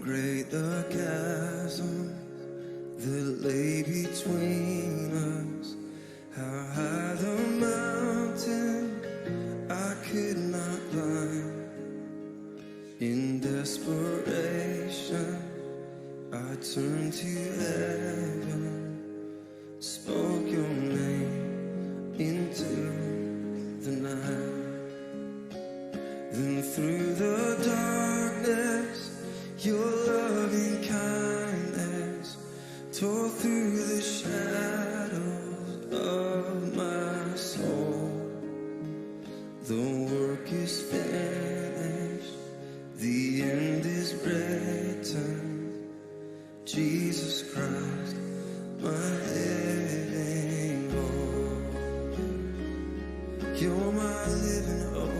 great the chasm that lay between us, how high the mountain I could not climb. In desperation I turned to heaven, spoke your name into the night. Then through the darkness your loving kindness tore through the shadows of my soul. The work is finished, the end is written. Jesus Christ, my living hope. You're my living hope.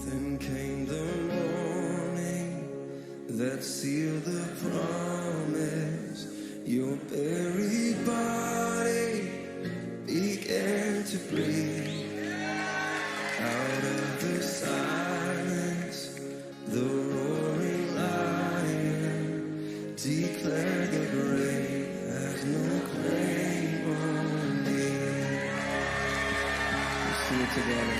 Then came the morning that sealed the promise. Your buried body began to breathe. Out of the silence, the roaring lion declared the grave has no claim on me. Let's sing it together.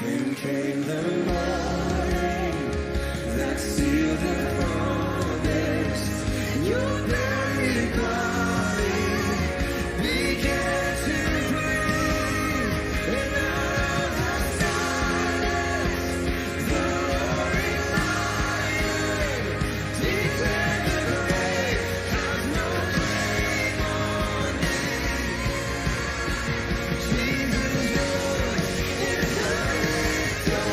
Then came the morning that sealed the promise. Your buried body began to breathe. And out of the silence, the roaring lion declared the grave has no claim on me. Jesus, yours is the victory.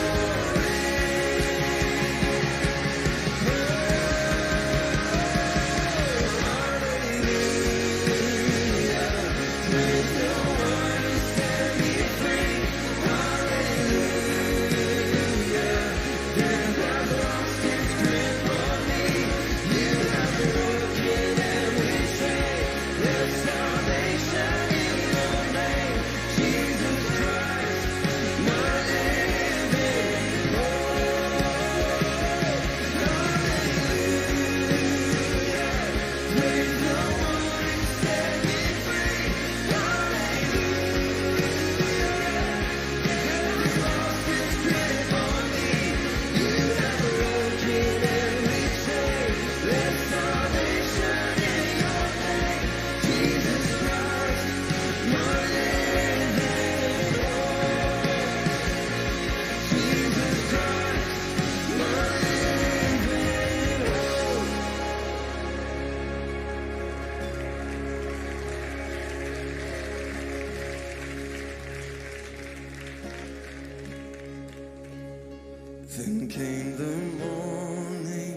Then came the morning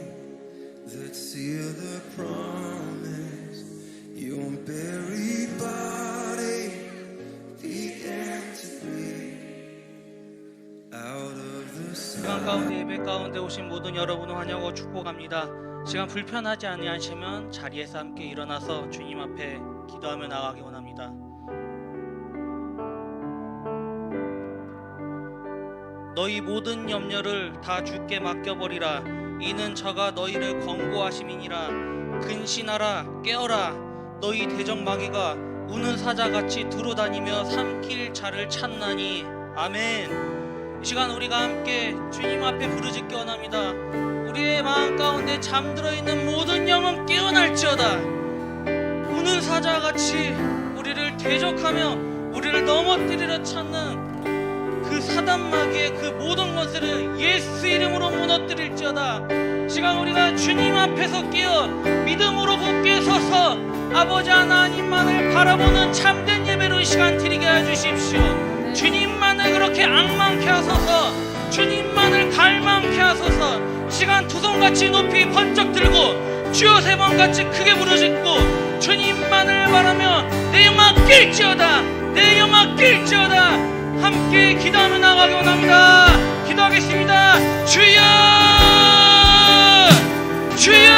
that sealed the promise. Your buried body began to bleed out of the 시간 가운데 예배 가운데 오신 모든 여러분을 환영하고 축복합니다. 시간 불편하지 아니하시면 자리에서 함께 일어나서 주님 앞에 기도하며 나가기 원합니다. 너희 모든 염려를 다 주께 맡겨버리라. 이는 저가 너희를 권고하심이니라. 근신하라 깨어라. 너희 대적마귀가 우는 사자같이 두루다니며 삼킬 자를 찾나니. 아멘. 이 시간 우리가 함께 주님 앞에 부르짖기 원합니다. 우리의 마음 가운데 잠들어 있는 모든 영은 깨어날지어다. 우는 사자같이 우리를 대적하며 우리를 넘어뜨리려 찾는 그 사단마귀의 그 모든 것을 예수 이름으로 무너뜨릴지어다. 시간 우리가 주님 앞에서 깨어 믿음으로 굳게 서서 아버지 하나님만을 바라보는 참된 예배로 이 시간 드리게 해주십시오. 주님만을 그렇게 악망케 하소서. 주님만을 갈망케 하소서. 시간 두 손같이 높이 번쩍 들고 주여 세 번같이 크게 부르짖고 주님만을 바라며 내 영아 낄지어다. 내 영아 낄지어다. 함께 기도하며 나가기 원합니다. 기도하겠습니다. 주여 주여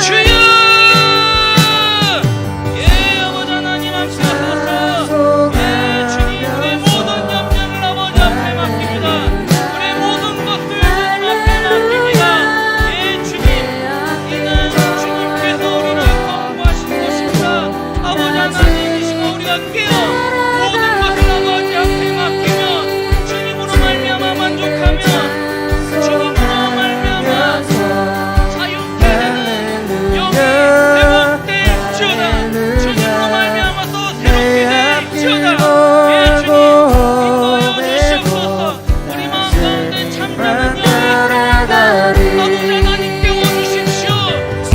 주여. 예 아버지 하나님 앞에 서서 예 주님 우리의 모든 염려를 아버지 앞에 맡깁니다. 우리의 모든 것을 주님 앞에 맡깁니다. 예 주님 이는 주님께서 우리를 권고하신 것입니다. 아버지 하나님 이 시간 우리가 깨어 모든 것을 아버지 앞에 맡기며 주님으로 말미암아 만족하며 주님으로 말미암아 자유케 되는 영이 회복될지어다. 주님으로 말미암아서 새롭게 될지어다. 예 주님 인도하여 주시옵소서. 우리 마음 가운데 잠자는 영이 아버지 하나님 깨워주십시오.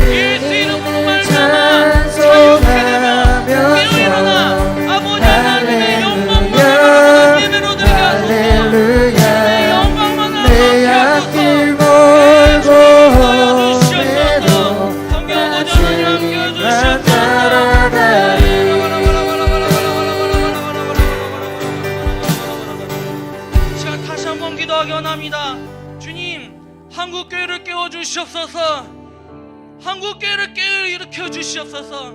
예수 이름으로 말미암아 자유케 되며 깨어일어나 아버지 하나님의 영광만을 바라보는 예배로 드리게 하소서. 내 영광만을 바라게 하소서. 예 주님 인도하여 주시옵소서. 성경 아버지 하나님 함께 해주시옵소서. 시간 다시 한번 기도하기 원합니다. 주님 한국교회를 깨워주시옵소서. 한국교회를 깨어일으켜 주시옵소서.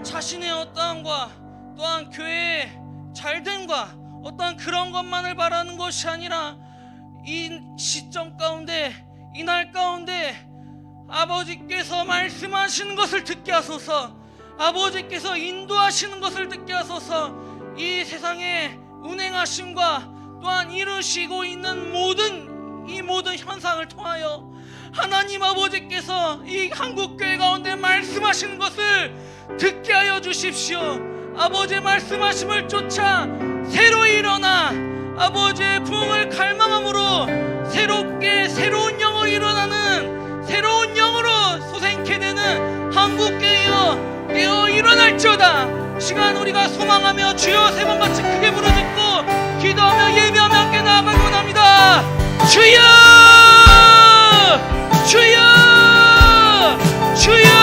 자신의 어떠함과 또한 교회의 잘됨과 어떠한 그런 것만을 바라는 것이 아니라 이 시점 가운데 이날 가운데 아버지께서 말씀하시는 것을 듣게 하소서. 아버지께서 인도하시는 것을 듣게 하소서. 이 세상의 운행하심과 또한 이루시고 있는 이 모든 현상을 통하여 하나님 아버지께서 이 한국교회 가운데 말씀하시는 것을 듣게 하여 주십시오. 아버지의 말씀하심을 쫓아 새로 일어나 아버지의 부흥을 갈망함으로 새롭게 새로운 영으로 일어나는 새로운 영으로 소생케 되는 한국교회여 깨어 일어날지어다. 시간 우리가 소망하며 주여 세 번같이 크게 부르짖고 기도하며 예배하며 함께 나아가기 원합니다. 주여 주여 주여.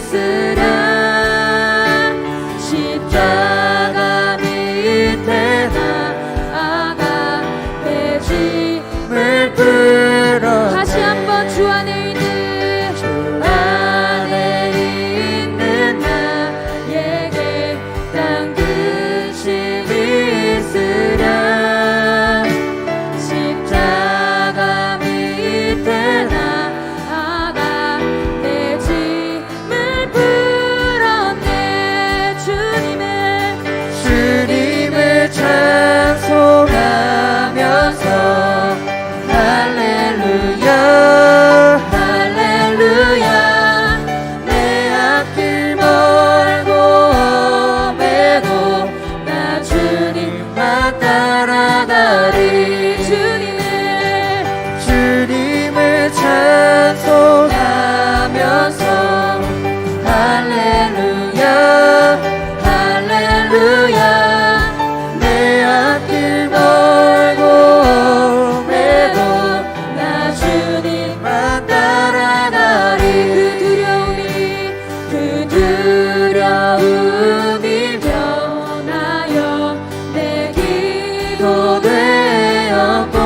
있으랴 십자가 밑에 나아가 내 짐을 풀어 다시 한번 주 안에 있는 나에게 딴 근심이 있으랴 십자가 밑에 나아가 내 짐을 풀었네 주님을 찬송하면서 할렐루야 할렐루야 내 앞길 멀고 험해도 나 주님만 따라가리 주님을 찬송하면서 할렐루야 할렐루야 내 앞길 멀고 험해도 나 주님만 따라가리 그 두려움이 변하여 내 기도 되었고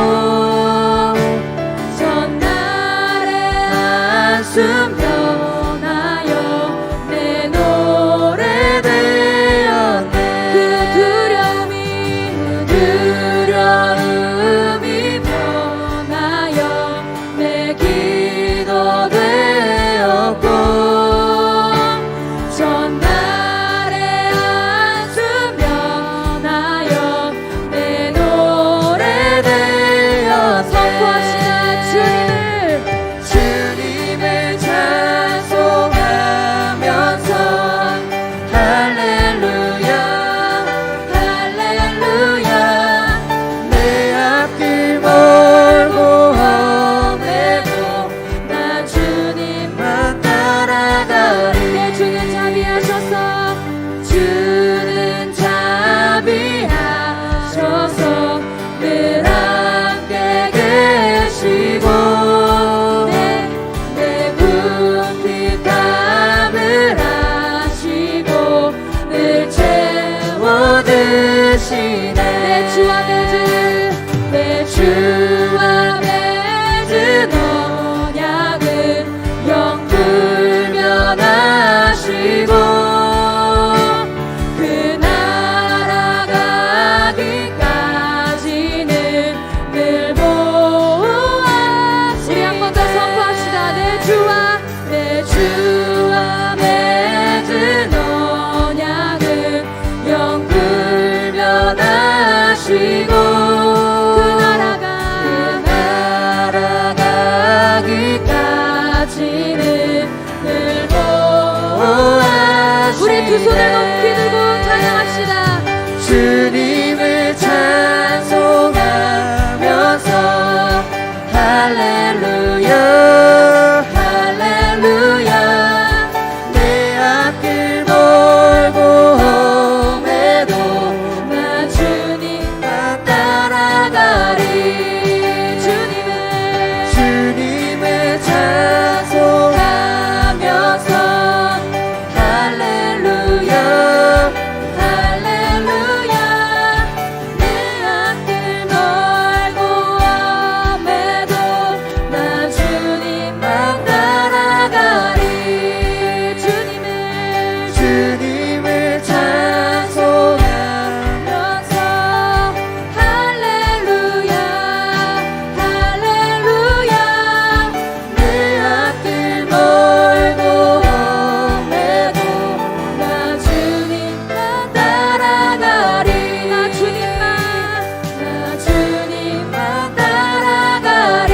전날의 한숨 변하여 내 노래 되었네 그 두려움이 변하여 내 기도 되었고 전날의 한숨 변하여 내 노래 되어 선포하시나 주님을 찬송하면서 할렐루야 할렐루야 내 앞길 멀고 험해도 나 주님만 따라가리 내 주는 자비하셔서 늘 함께 계시고 내 궁핍함을 아시고 늘 채워드시네 내 주와 맺은 언약은 영불변하시고 그 날아가기까지는 늘 보호하시 우리 한 번 더 선포합시다 내 주와 맺은 언약은 영불변하시고 그 날아가기까지는 늘 보호하시 우리 두 손을 높이 들고 찬양합시다 주님을 찬송하면서 할렐루야 할렐루야 내 앞길 멀고 험해도 나 주님만 따라가리 주님을 찬송하면서 할렐루야 할렐루야 내 앞길 멀고 험해도 나 주님만 따라가리 주님을 찬송하면서 할렐루야 할렐루야 내 앞길 멀고 험해도 나 주님만 따라가리 나 주님만 따라가리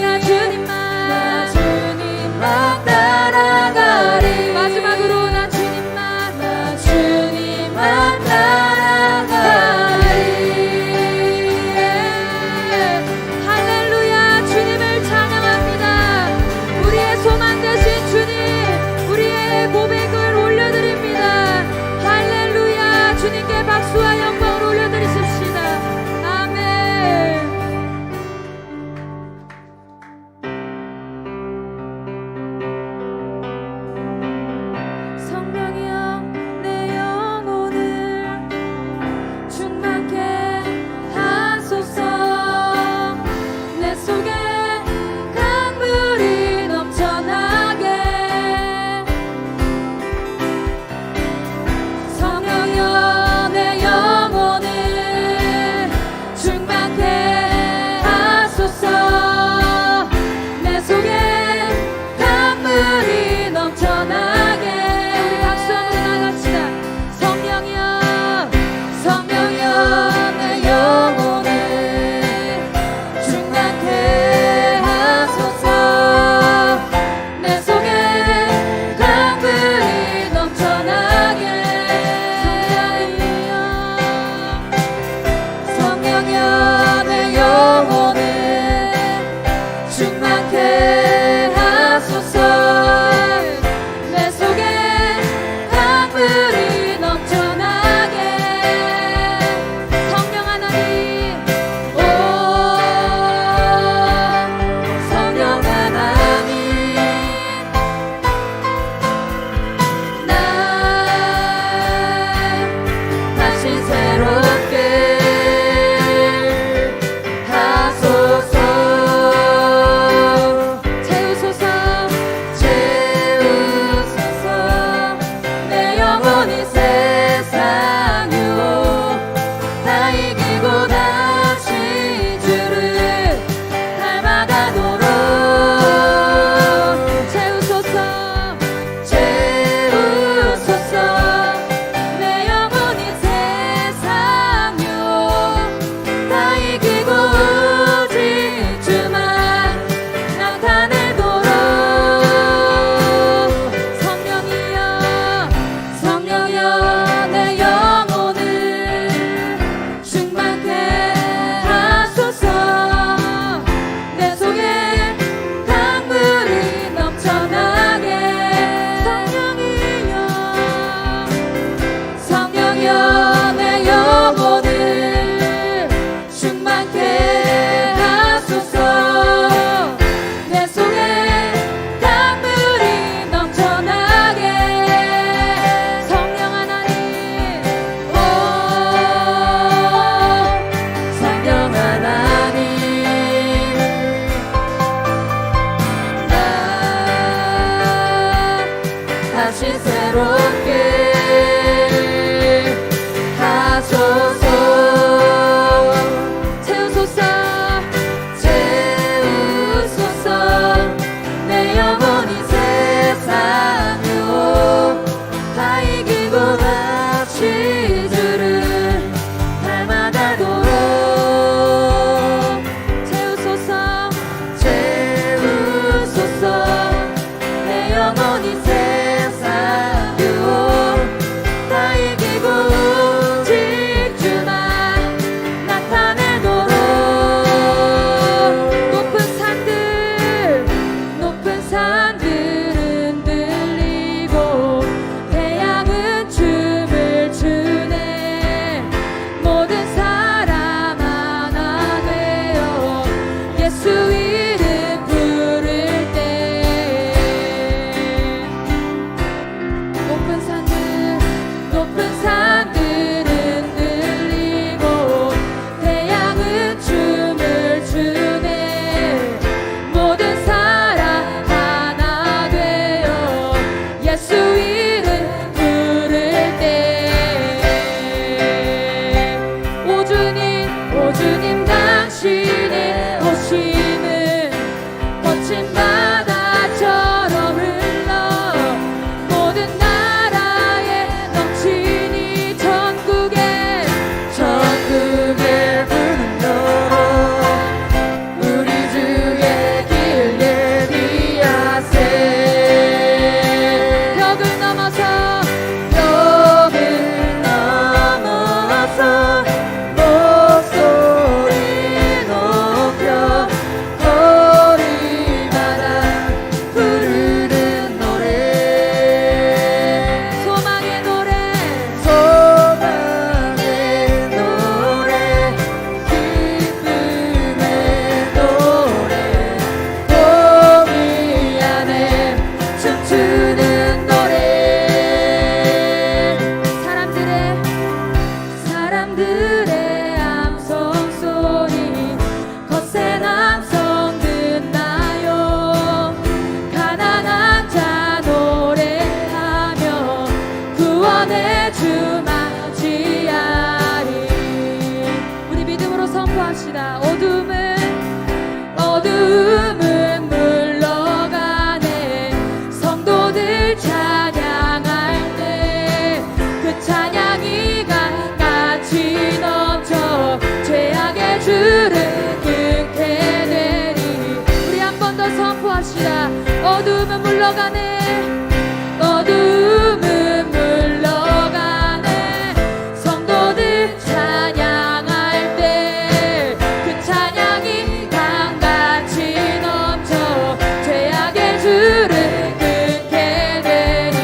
나 주님만 따라가리 마지막으로 나 주님만 따라가리 할렐루야 주님을 찬양합니다 우리의 소망 되신 주님 우리의 고백을 올려드립니다 할렐루야 주님께 박수와 영광을 올려드리십시다 아멘 다시 새롭게 하소서. 채우소서 채우소서. 내 영혼이 세상으로 다 이기고 다시 주를 닮아가도록 채우소서 채우소서. 내 영혼이 세상으로 다 이기고 오직 주만 나타내도록. 높은 산들은 들리고 태양은 춤을 추네. 모든 사람 하나 되어 예수 이름 부를 때 높은 산들은 들리고 태양은 춤을 추네. 모든 사람 하나 되어 예수 이름 부를 때 오주님 당신의 오심은 거친 바다처럼 흘러 모든 나라에 넘치니 전국에 부는 너로 우리 주의 길 예비하세. 벽을 넘어서 목소리 높여 거리마다 부르는 노래. 소망의 노래 기쁨의 노래. 봄이 안에 춤추는 노래. 사람들의 암송 소리 거센 함성 듣나요. 가난한 자 노래하며 구원의 주 맞이하리. 우리 믿음으로 선포합시다. 어두움은 물러가네. 성도들 찬양할 때 그 찬양이 강같이 넘쳐 죄악의 줄을 끊게 되리. 우리 한 번 더 선포합시다. 어두움은 물러가네. 어두움은 물러가네. 성도들 찬양할 때 그 찬양이 강같이 넘쳐 죄악의 줄을 끊게 되리.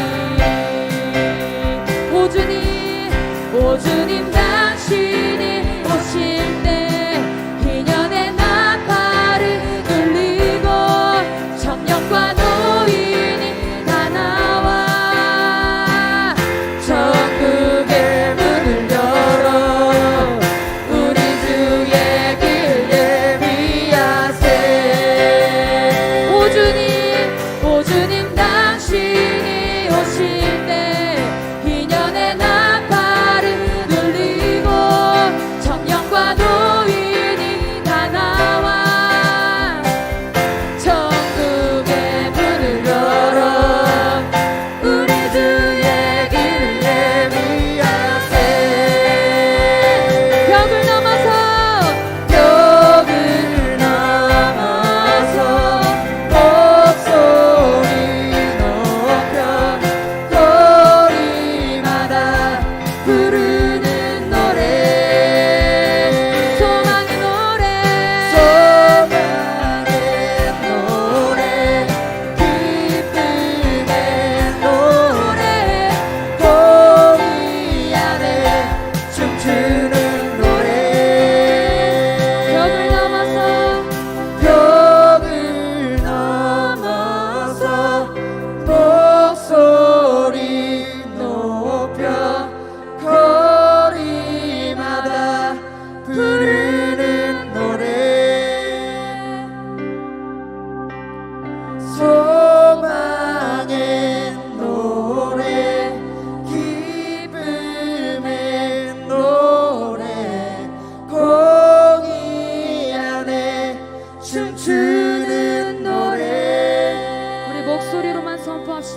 오주님 당신이 오실 때 희년의 나팔을 울리고 청년과 노인이 다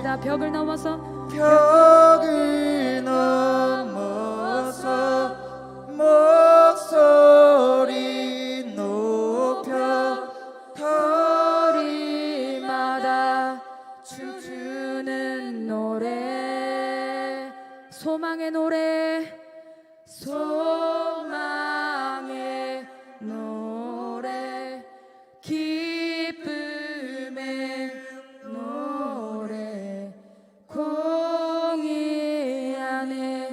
찬양합시다. 벽을 넘어서 벽을 넘어서 목소리 높여 거리마다 춤추는 노래, 소망의 노래, 소망의 노래, 기쁨의 노래, 공의 안에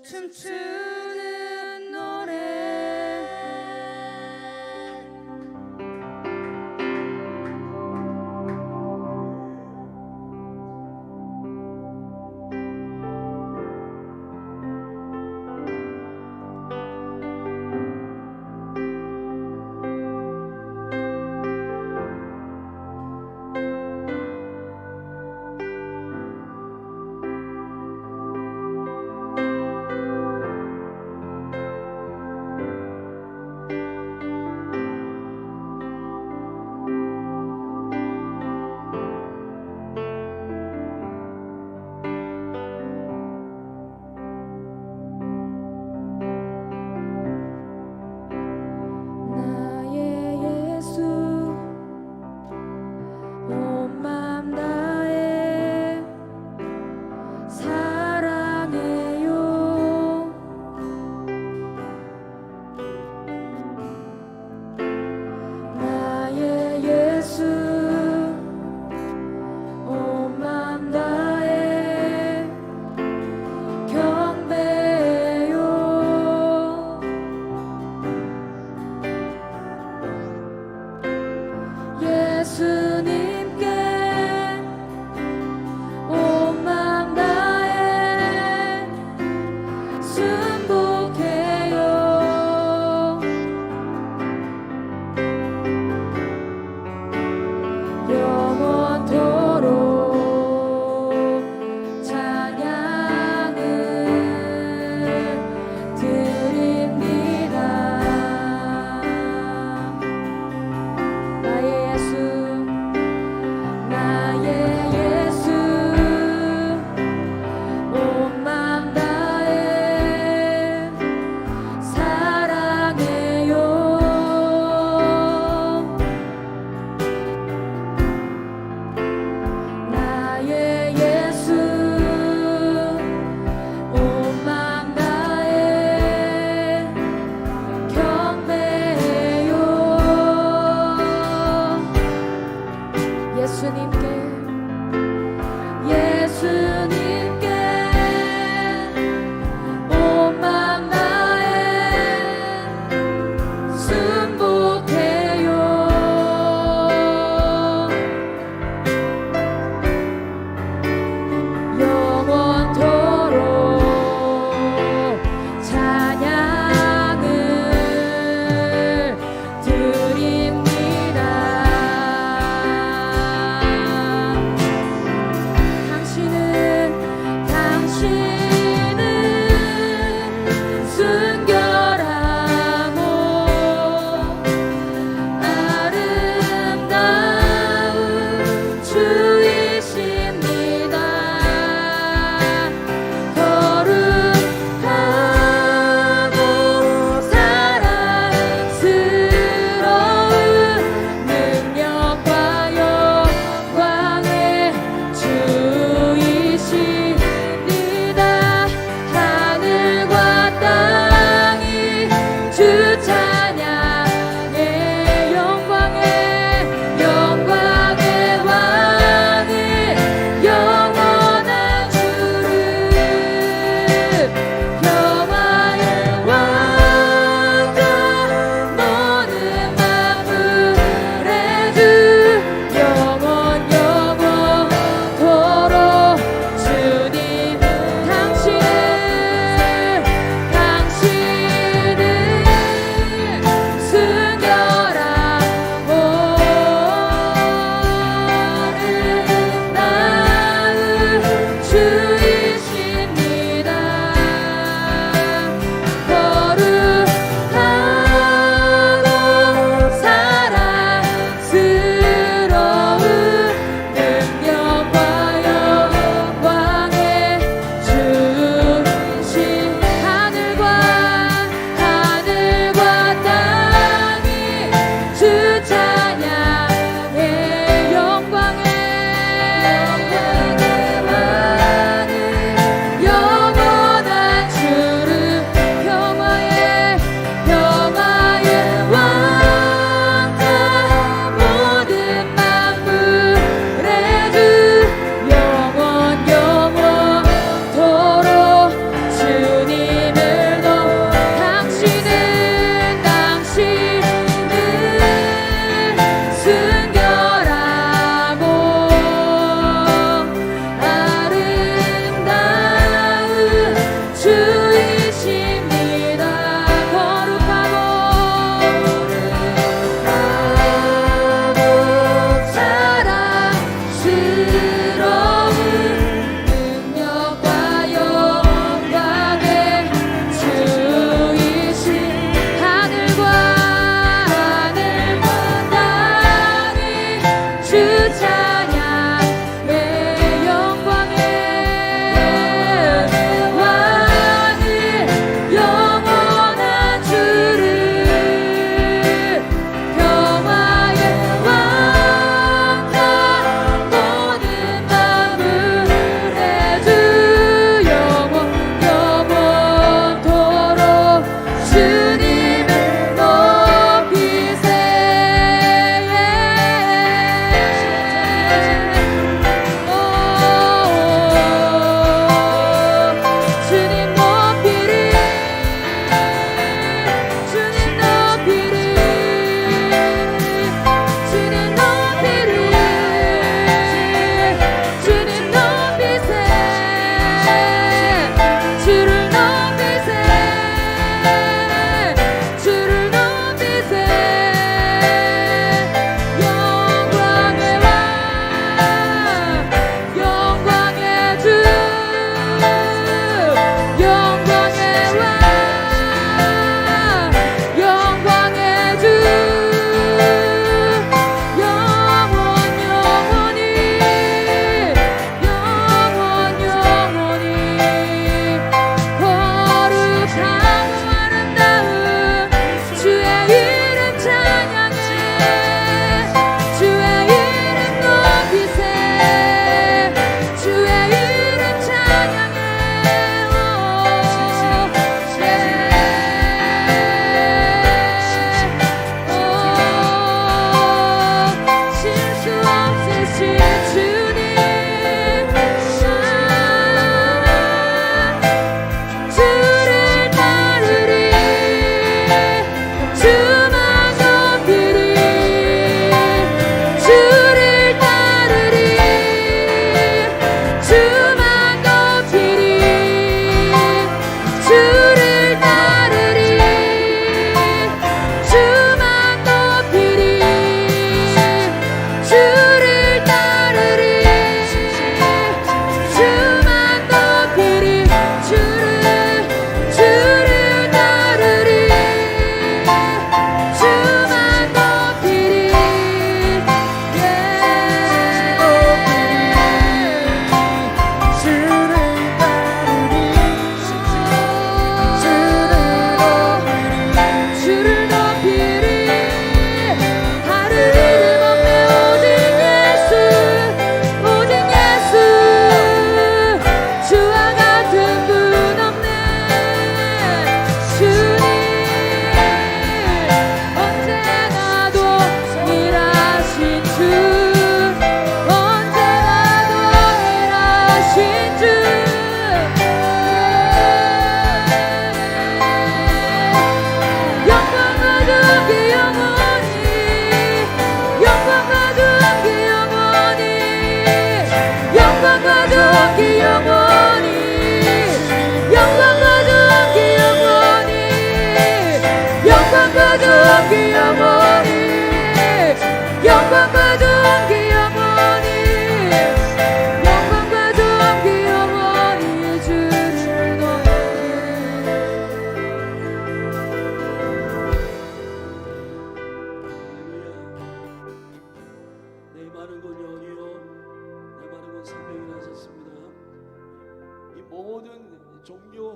춤추는 노래.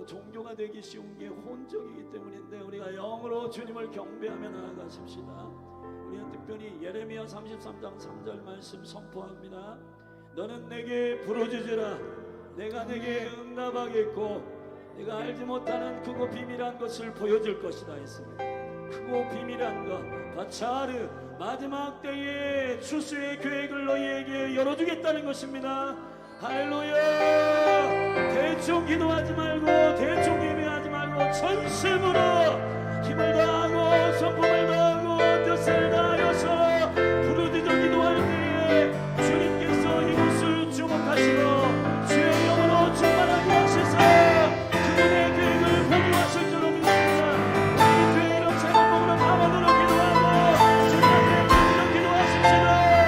종교가 되기 쉬운 게 혼종이기 때문인데 우리가 영으로 주님을 경배하며 나아가십시다. 우리는 특별히 예레미야 33장 3절 말씀 선포합니다. 너는 내게 부르짖으라. 내가 내게 응답하겠고 내가 알지 못하는 크고 비밀한 것을 보여줄 것이다 했습니다. 크고 비밀한 것 바차르 마지막 때에 추수의 계획을 너희에게 열어주겠다는 것입니다. 할렐루야. 대충 기도하지 말고 대충 예배하지 말고 전심으로 힘을 다하고 성품을 다하고 뜻을 다하여서 부르짖어 기도할 때에 주님께서 이곳을 주목하시고 주의 영으로 충만하게 하시사 그분의 계획을 보게 하실 줄로 믿습니다. 우리 주의 이름 제목으로 담아들어 기도하고 주님 앞에 기도로 기도하십시다.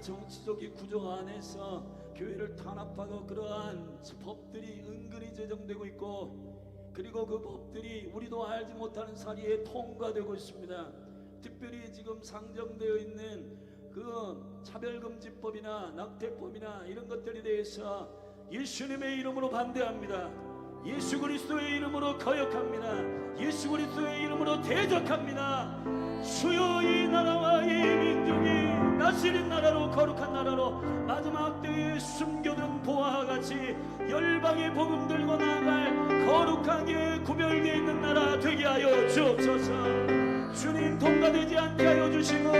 정치적인 구조 안에서 교회를 탄압하고 그러한 법들이 은근히 제정되고 있고 그리고 그 법들이 우리도 알지 못하는 사이에 통과되고 있습니다. 특별히 지금 상정되어 있는 그 차별금지법이나 낙태법이나 이런 것들에 대해서 예수님의 이름으로 반대합니다. 예수 그리스도의 이름으로 거역합니다. 예수 그리스도의 이름으로 대적합니다. 주여 이 나라와 이 민족이 다스린 나라로 거룩한 나라로 마지막 때에 숨겨둔 보화와 같이 열방의 복음 들고 나아갈 거룩하게 구별되어 있는 나라 되게 하여 주옵소서. 주님 통과되지 않게 하여 주시고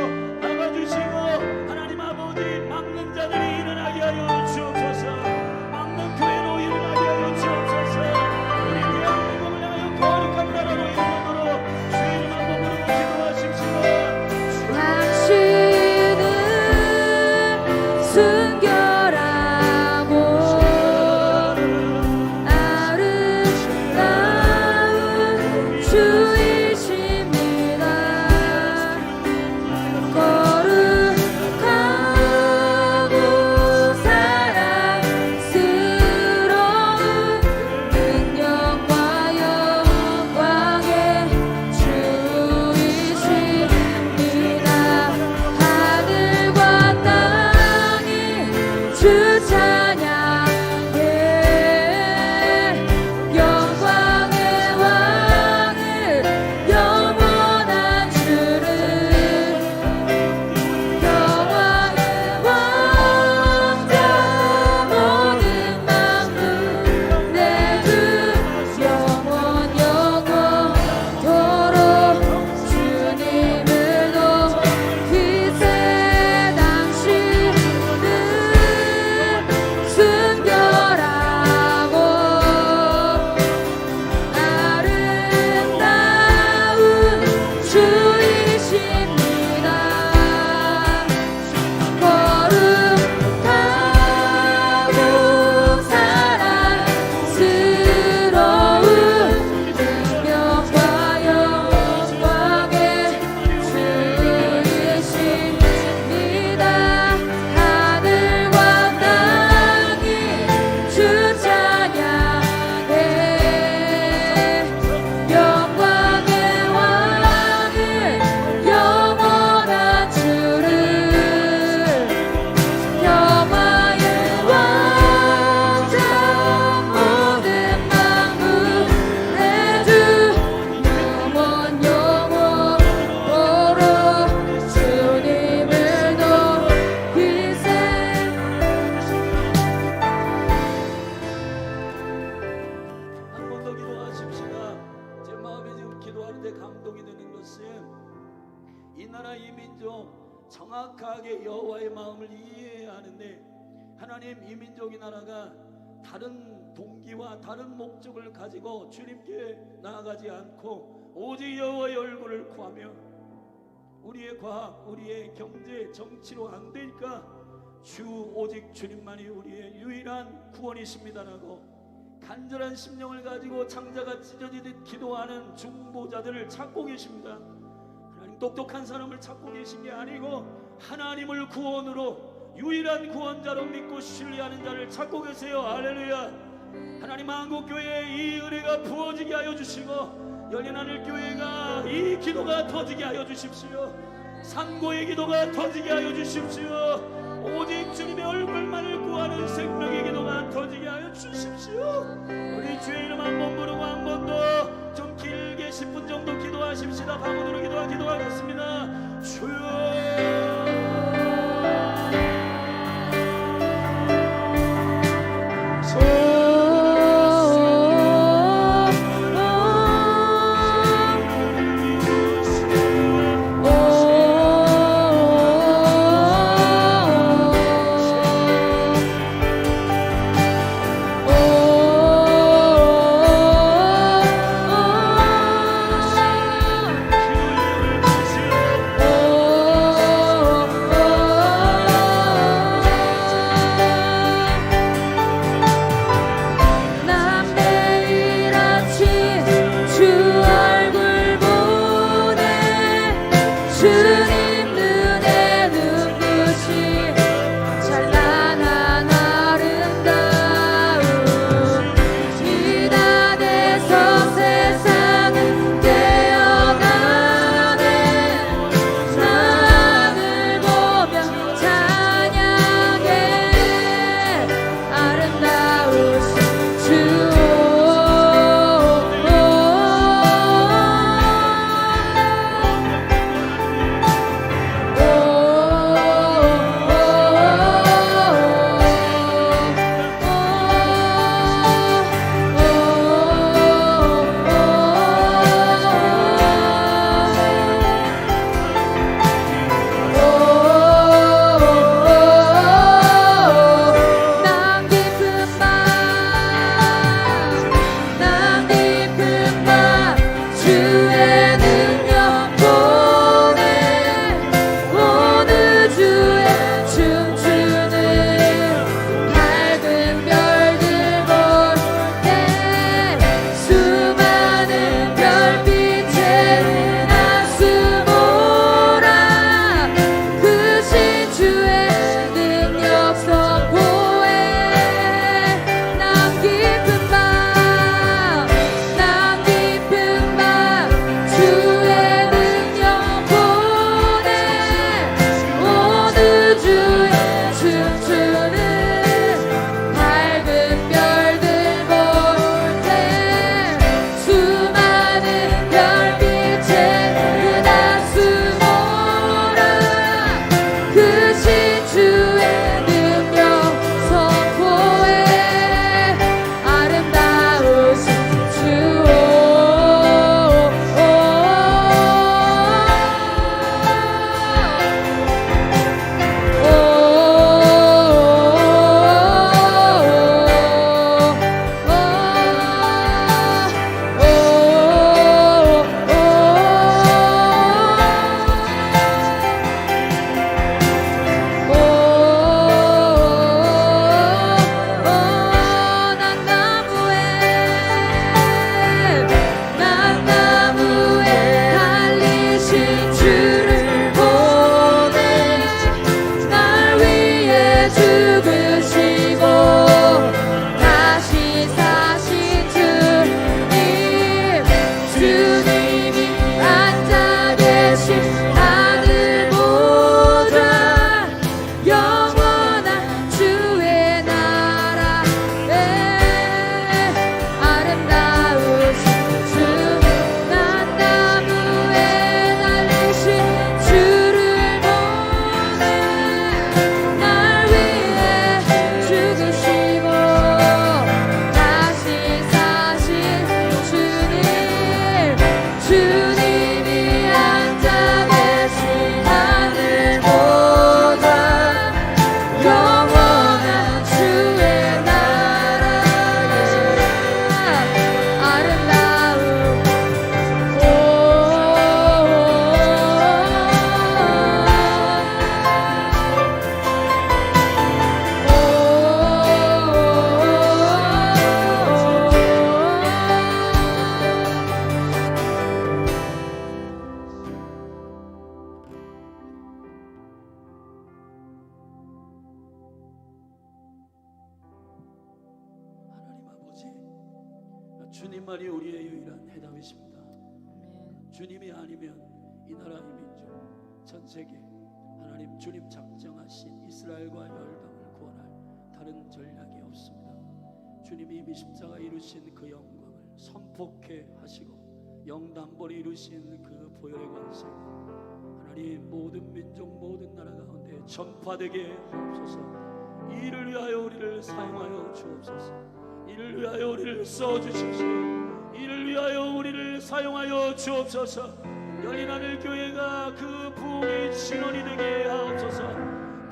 정확하게 여호와의 마음을 이해해야 하는데, 하나님, 이 민족이 나라가 다른 동기와 다른 목적을 가지고 주님께 나아가지 않고 오직 여호와의 얼굴을 구하며 우리의 과학, 우리의 경제, 정치로 안 되니까 오직 주님만이 우리의 유일한 구원이십니다라고 간절한 심령을 가지고 창자가 찢어지듯 기도하는 중보자들을 찾고 계십니다. 하나님, 똑똑한 사람을 찾고 계신 게 아니고 하나님을 구원으로 유일한 구원자로 믿고 신뢰하는 자를 찾고 계세요. 할렐루야. 하나님, 한국교회에 이 은혜가 부어지게 하여 주시고 열린하늘교회가 이 기도가 터지게 하여 주십시오. 산고의 기도가 터지게 하여 주십시오. 오직 주님의 얼굴만을 구하는 생명의 기도가 터지게 하여 주십시오. 우리 주의 이름 한 번 부르고 한 번 더 좀 길게 10분 정도 기도하십시다. 방언으로 기도하겠습니다. 주여. 오 주님만이 우리의 유일한 해답이십니다. 주님이 아니면 이 나라 이 민족 전 세계 하나님 주님 작정하신 이스라엘과 열방을 구원할 다른 전략이 없습니다. 주님이 이미 십자가 이루신 그 영광을 선포케 하시고 영단벌이 이루신 그 보혈의 권세가 하나님 모든 민족 모든 나라 가운데 전파되게 하옵소서. 이를 위하여 우리를 사용하여 주옵소서. 이를 위하여 우리를 써주십시오. 이를 위하여 우리를 사용하여 주옵소서. 열린 하늘 교회가 그 부흥의 진원이 되게 하옵소서.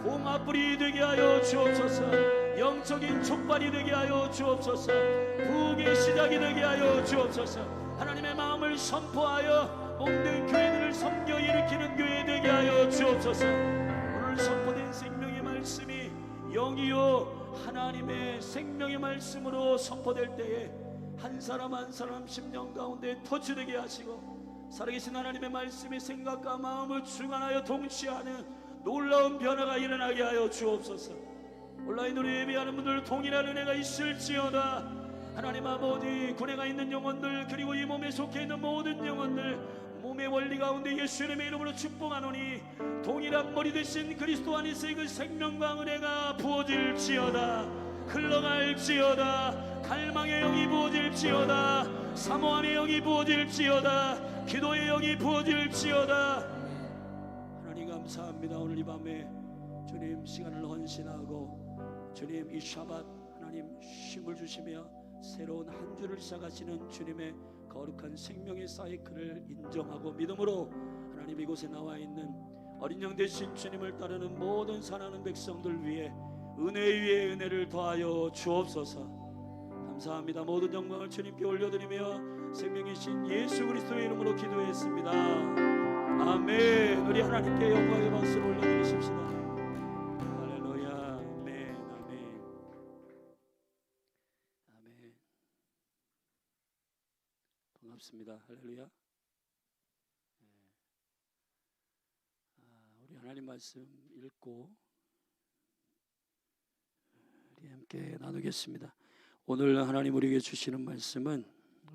봉합불이 되게 하여 주옵소서. 영적인 촉발이 되게 하여 주옵소서. 부흥의 시작이 되게 하여 주옵소서. 하나님의 마음을 선포하여 모든 교회들을 섬겨 일으키는 교회 되게 하여 주옵소서. 오늘 선포된 생명의 말씀이 영이요 하나님의 생명의 말씀으로 선포될 때에 한 사람 한 사람 심령 가운데 터치되게 하시고 살아계신 하나님의 말씀이 생각과 마음을 중환하여 동시하는 놀라운 변화가 일어나게 하여 주옵소서. 온라인으로 예배하는 분들 동일한 은혜가 있을지어다. 하나님 아버지, 군애가 있는 영혼들 그리고 이 몸에 속해 있는 모든 영혼들 몸의 원리 가운데 예수님의 이름으로 축복하노니 동일한 머리 되신 그리스도 안에서의 그 생명과 은혜가 부어질지어다. 흘러갈지어다. 갈망의 영이 부어질지어다. 사모함의 영이 부어질지어다. 기도의 영이 부어질지어다. 하나님 감사합니다. 오늘 이 밤에 주님 시간을 헌신하고 주님 이 샤밧 하나님 쉼을 주시며 새로운 한 주를 시작하시는 주님의 거룩한 생명의 사이클을 인정하고 믿음으로 하나님 이곳에 나와 있는 어린 양 되신 주님을 따르는 모든 사랑하는 백성들 위해 은혜 위에 은혜를 더하여 주옵소서. 감사합니다. 모든 영광을 주님께 올려드리며 생명이신 예수 그리스도의 이름으로 기도했습니다. 아멘. 우리 하나님께 영광의 박수를 올려드리십시다. 할렐루야. 아멘. 아멘. 아멘. 반갑습니다. 할렐루야. 우리 하나님 말씀 읽고 우리 함께 나누겠습니다. 오늘 하나님 우리에게 주시는 말씀은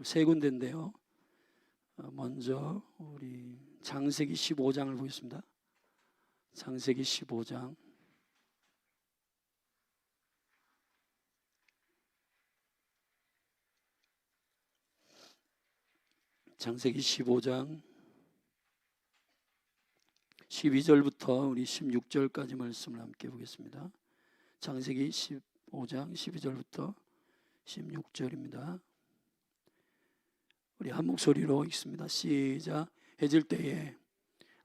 세 군데인데요. 먼저 우리 창세기 15장을 보겠습니다. 창세기 15장 창세기 15장 12절부터 우리 16절까지 말씀을 함께 보겠습니다. 창세기 15장 12절부터 16절입니다. 우리 한 목소리로 읽습니다. 시작. 해질 때에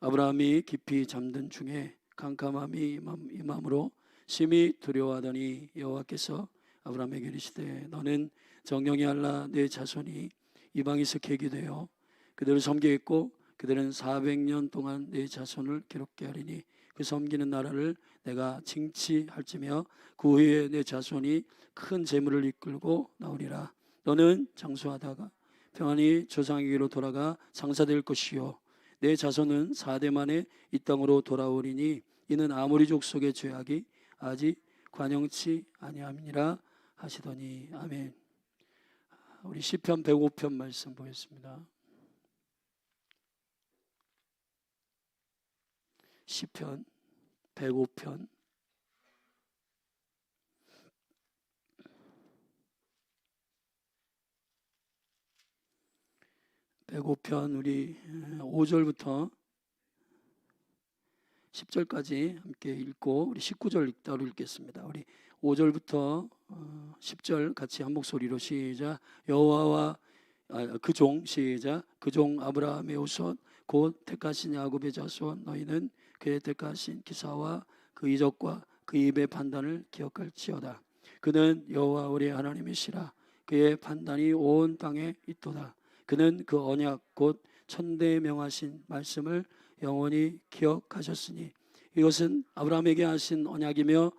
아브라함이 깊이 잠든 중에 캄캄함이 임함으로 심히 두려워하더니 여호와께서 아브라함에게 이르시되 너는 정령이 알라 내 자손이 이방에서 계기되어 그들을 섬기겠고 그들은 400년 동안 내 자손을 괴롭게 하리니 그 섬기는 나라를 내가 징치할지며 그 후에 내 자손이 큰 재물을 이끌고 나오리라. 너는 장수하다가 평안히 조상에게로 돌아가 장사될 것이요 내 자손은 4대 만에 이 땅으로 돌아오리니 이는 아모리 족속의 죄악이 아직 관영치 아니함이니라 하시더니 아멘. 우리 시편 105편 말씀 보겠습니다. 시편 105편 105편 우리 5절부터 10절까지 함께 읽고 우리 19절 따로 읽겠습니다. 우리 5절부터 10절 같이 한 목소리로 시작. 여호와와 그 종 시작. 그 종 아브라함의 후손 곧 택하신 야곱의 자손 너희는 그의 택하신 기사와 그 이적과 그 입의 판단을 기억할지어다. 그는 여호와 우리 하나님이시라. 그의 판단이 온 땅에 있도다. 그는 그 언약 곧 천대에 명하신 말씀을 영원히 기억하셨으니 이것은 아브라함에게 하신 언약이며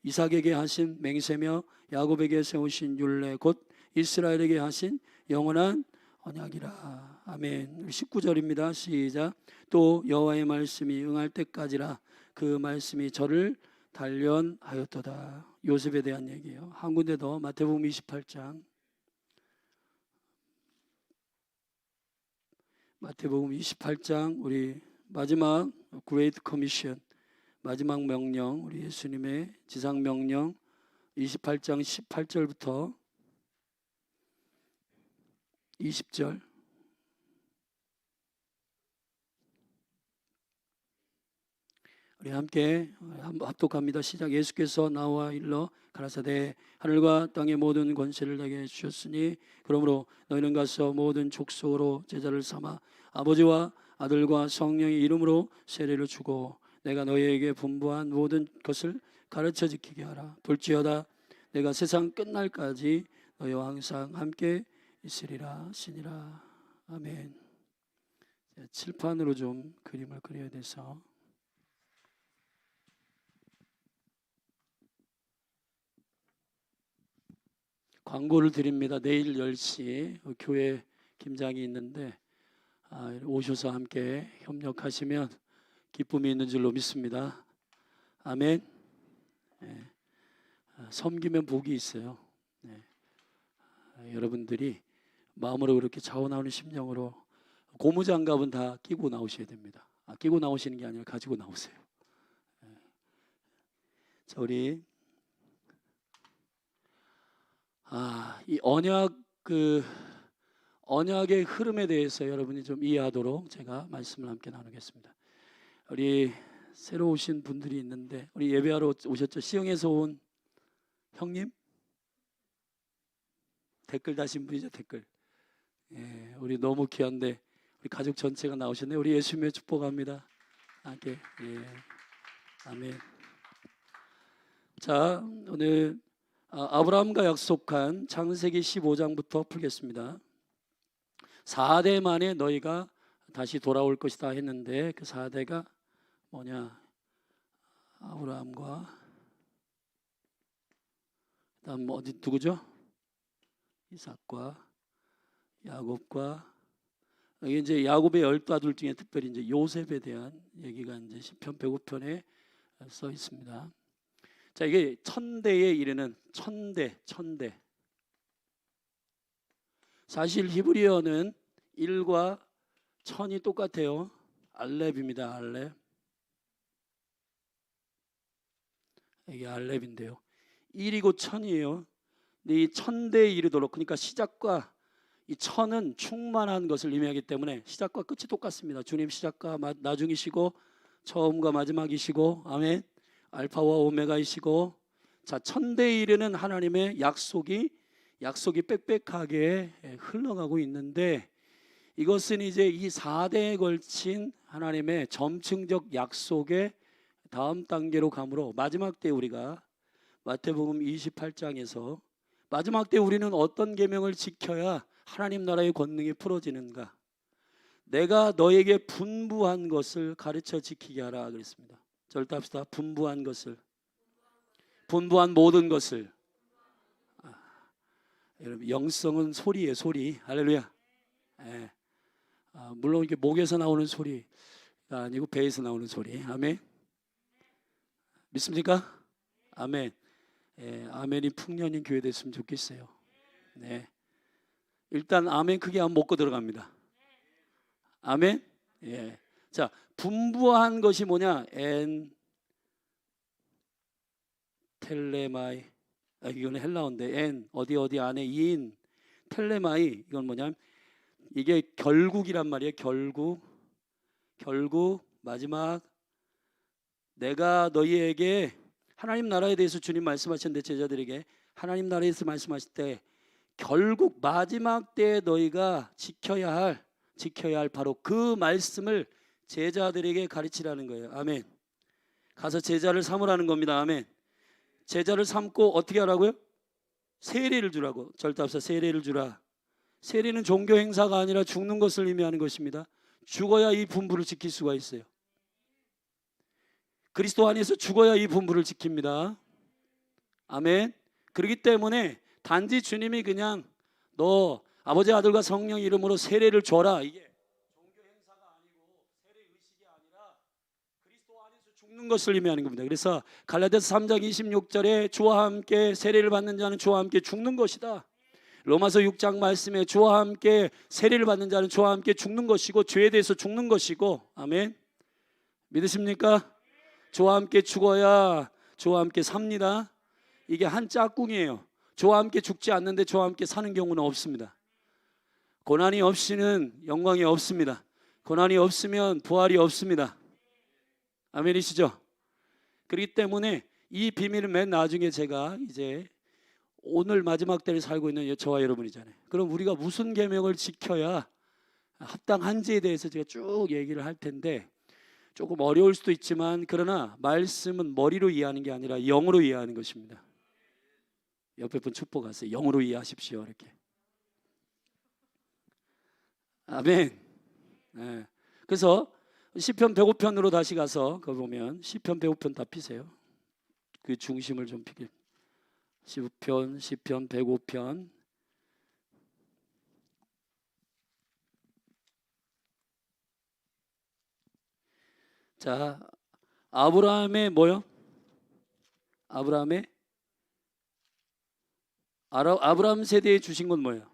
이삭에게 하신 맹세며 야곱에게 세우신 율례 곧 이스라엘에게 하신 영원한 언약이라. 아멘. 19절입니다. 시작. 또 여호와의 말씀이 응할 때까지라 그 말씀이 저를 단련하였도다. 요셉에 대한 얘기예요. 한 군데 더 마태복음 28장 마태복음 28장 우리 마지막 그레이트 커미션, 마지막 명령, 우리 예수님의 지상 명령 28장 18절부터 20절. 우리 함께 합독합니다. 시작. 예수께서 나와 일러 가라사대 하늘과 땅의 모든 권세를 내게 주셨으니 그러므로 너희는 가서 모든 족속으로 제자를 삼아 아버지와 아들과 성령의 이름으로 세례를 주고 내가 너희에게 분부한 모든 것을 가르쳐 지키게 하라. 볼지어다 내가 세상 끝날까지 너희와 항상 함께 있으리라 하시니라. 아멘. 칠판으로 좀 그림을 그려야 돼서 광고를 드립니다. 내일 10시 교회 김장이 있는데 오셔서 함께 협력하시면 기쁨이 있는 줄로 믿습니다. 아멘. 네. 섬기면 복이 있어요. 네. 여러분들이 마음으로 그렇게 자원하는 심령으로 고무장갑은 다 끼고 나오셔야 됩니다. 끼고 나오시는 게 아니라 가지고 나오세요. 네. 자, 우리 이 언약의 흐름에 대해서 여러분이 좀 이해하도록 제가 말씀을 함께 나누겠습니다. 우리 새로 오신 분들이 있는데 우리 예배하러 오셨죠? 시흥에서 온 형님? 댓글 다신 분이죠, 댓글. 예, 우리 너무 귀한데 우리 가족 전체가 나오셨네요. 우리 예수님의 축복합니다. 함께. 예. 아멘. 자, 오늘 아브라함과 약속한 창세기 15장부터 풀겠습니다. 4대 만에 너희가 다시 돌아올 것이다 했는데 그 4대가 뭐냐? 아브라함과 그다음 어디 누구죠? 이삭과 야곱과 이게 이제 야곱의 12아들 중에 특별히 이제 요셉에 대한 얘기가 이제 시편 105편에 써 있습니다. 자, 이게 천대에 이르는 천대. 사실 히브리어는 1과 1000이 똑같아요. 알렙입니다. 알렙. 이게 알렙인데요. 1이고 1000이에요. 근데 이 천대에 이르도록, 그러니까 시작과 이 1000은 충만한 것을 의미하기 때문에 시작과 끝이 똑같습니다. 주님 시작과 나중이시고 처음과 마지막이시고, 아멘. 알파와 오메가이시고, 자, 천대에 이르는 하나님의 약속이 빽빽하게 흘러가고 있는데, 이것은 이제 이 4대에 걸친 하나님의 점층적 약속의 다음 단계로 가므로 마지막 때 우리가 마태복음 28장에서 마지막 때 우리는 어떤 계명을 지켜야 하나님 나라의 권능이 풀어지는가? 내가 너에게 분부한 것을 가르쳐 지키게 하라 그랬습니다. 절답시다. 분부한 것을, 분부한 모든 것을. 여러분, 영성은 소리예요. 소리. 할렐루야. 예. 물론 이게 목에서 나오는 소리가 아니고 배에서 나오는 소리. 아멘. 믿습니까? 아멘. 예, 아멘이 풍년인 교회 됐으면 좋겠어요. 네. 일단 아멘 크게 한번 먹고 들어갑니다. 아멘. 예. 자, 분부한 것이 뭐냐? 텔레마이. 이거는 헬라어인데 어디 안에 인 텔레마이, 이건 뭐냐면 이게 결국이란 말이에요. 결국 마지막. 내가 너희에게 하나님 나라에 대해서 주님 말씀하셨는데 제자들에게 하나님 나라에 대해서 말씀하실 때 결국 마지막 때에 너희가 지켜야 할 바로 그 말씀을 제자들에게 가르치라는 거예요. 아멘. 가서 제자를 삼으라는 겁니다. 아멘. 제자를 삼고 어떻게 하라고요? 세례를 주라고. 절답사 세례를 주라. 세례는 종교 행사가 아니라 죽는 것을 의미하는 것입니다. 죽어야 이 분부를 지킬 수가 있어요. 그리스도 안에서 죽어야 이 분부를 지킵니다. 아멘. 그렇기 때문에 단지 주님이 그냥 너 아버지 아들과 성령 이름으로 세례를 줘라, 이게 종교 행사가 아니고 세례 의식이 아니라 그리스도 안에서 죽는 것을 의미하는 겁니다. 그래서 갈라디아서 3장 26절에 주와 함께 세례를 받는 자는 주와 함께 죽는 것이다. 로마서 6장 말씀에 주와 함께 세례를 받는 자는 주와 함께 죽는 것이고 죄에 대해서 죽는 것이고, 아멘. 믿으십니까? 주와 함께 죽어야 주와 함께 삽니다. 이게 한 짝꿍이에요. 주와 함께 죽지 않는데 주와 함께 사는 경우는 없습니다. 고난이 없이는 영광이 없습니다. 고난이 없으면 부활이 없습니다. 아멘이시죠? 그렇기 때문에 이 비밀을 맨 나중에 제가 이제 오늘 마지막 때를 살고 있는 저와 여러분이잖아요. 그럼 우리가 무슨 계명을 지켜야 합당한지에 대해서 제가 쭉 얘기를 할 텐데, 조금 어려울 수도 있지만 그러나 말씀은 머리로 이해하는 게 아니라 영으로 이해하는 것입니다. 옆에 분 축복하세요. 영으로 이해하십시오. 이렇게. 아멘. 네. 그래서 시편 105편으로 다시 가서 그 보면 시편 105편 다 피세요. 그 중심을 좀 피게. 시편 105편. 자, 아브라함의 뭐요? 아브라함 세대에 주신 건 뭐예요?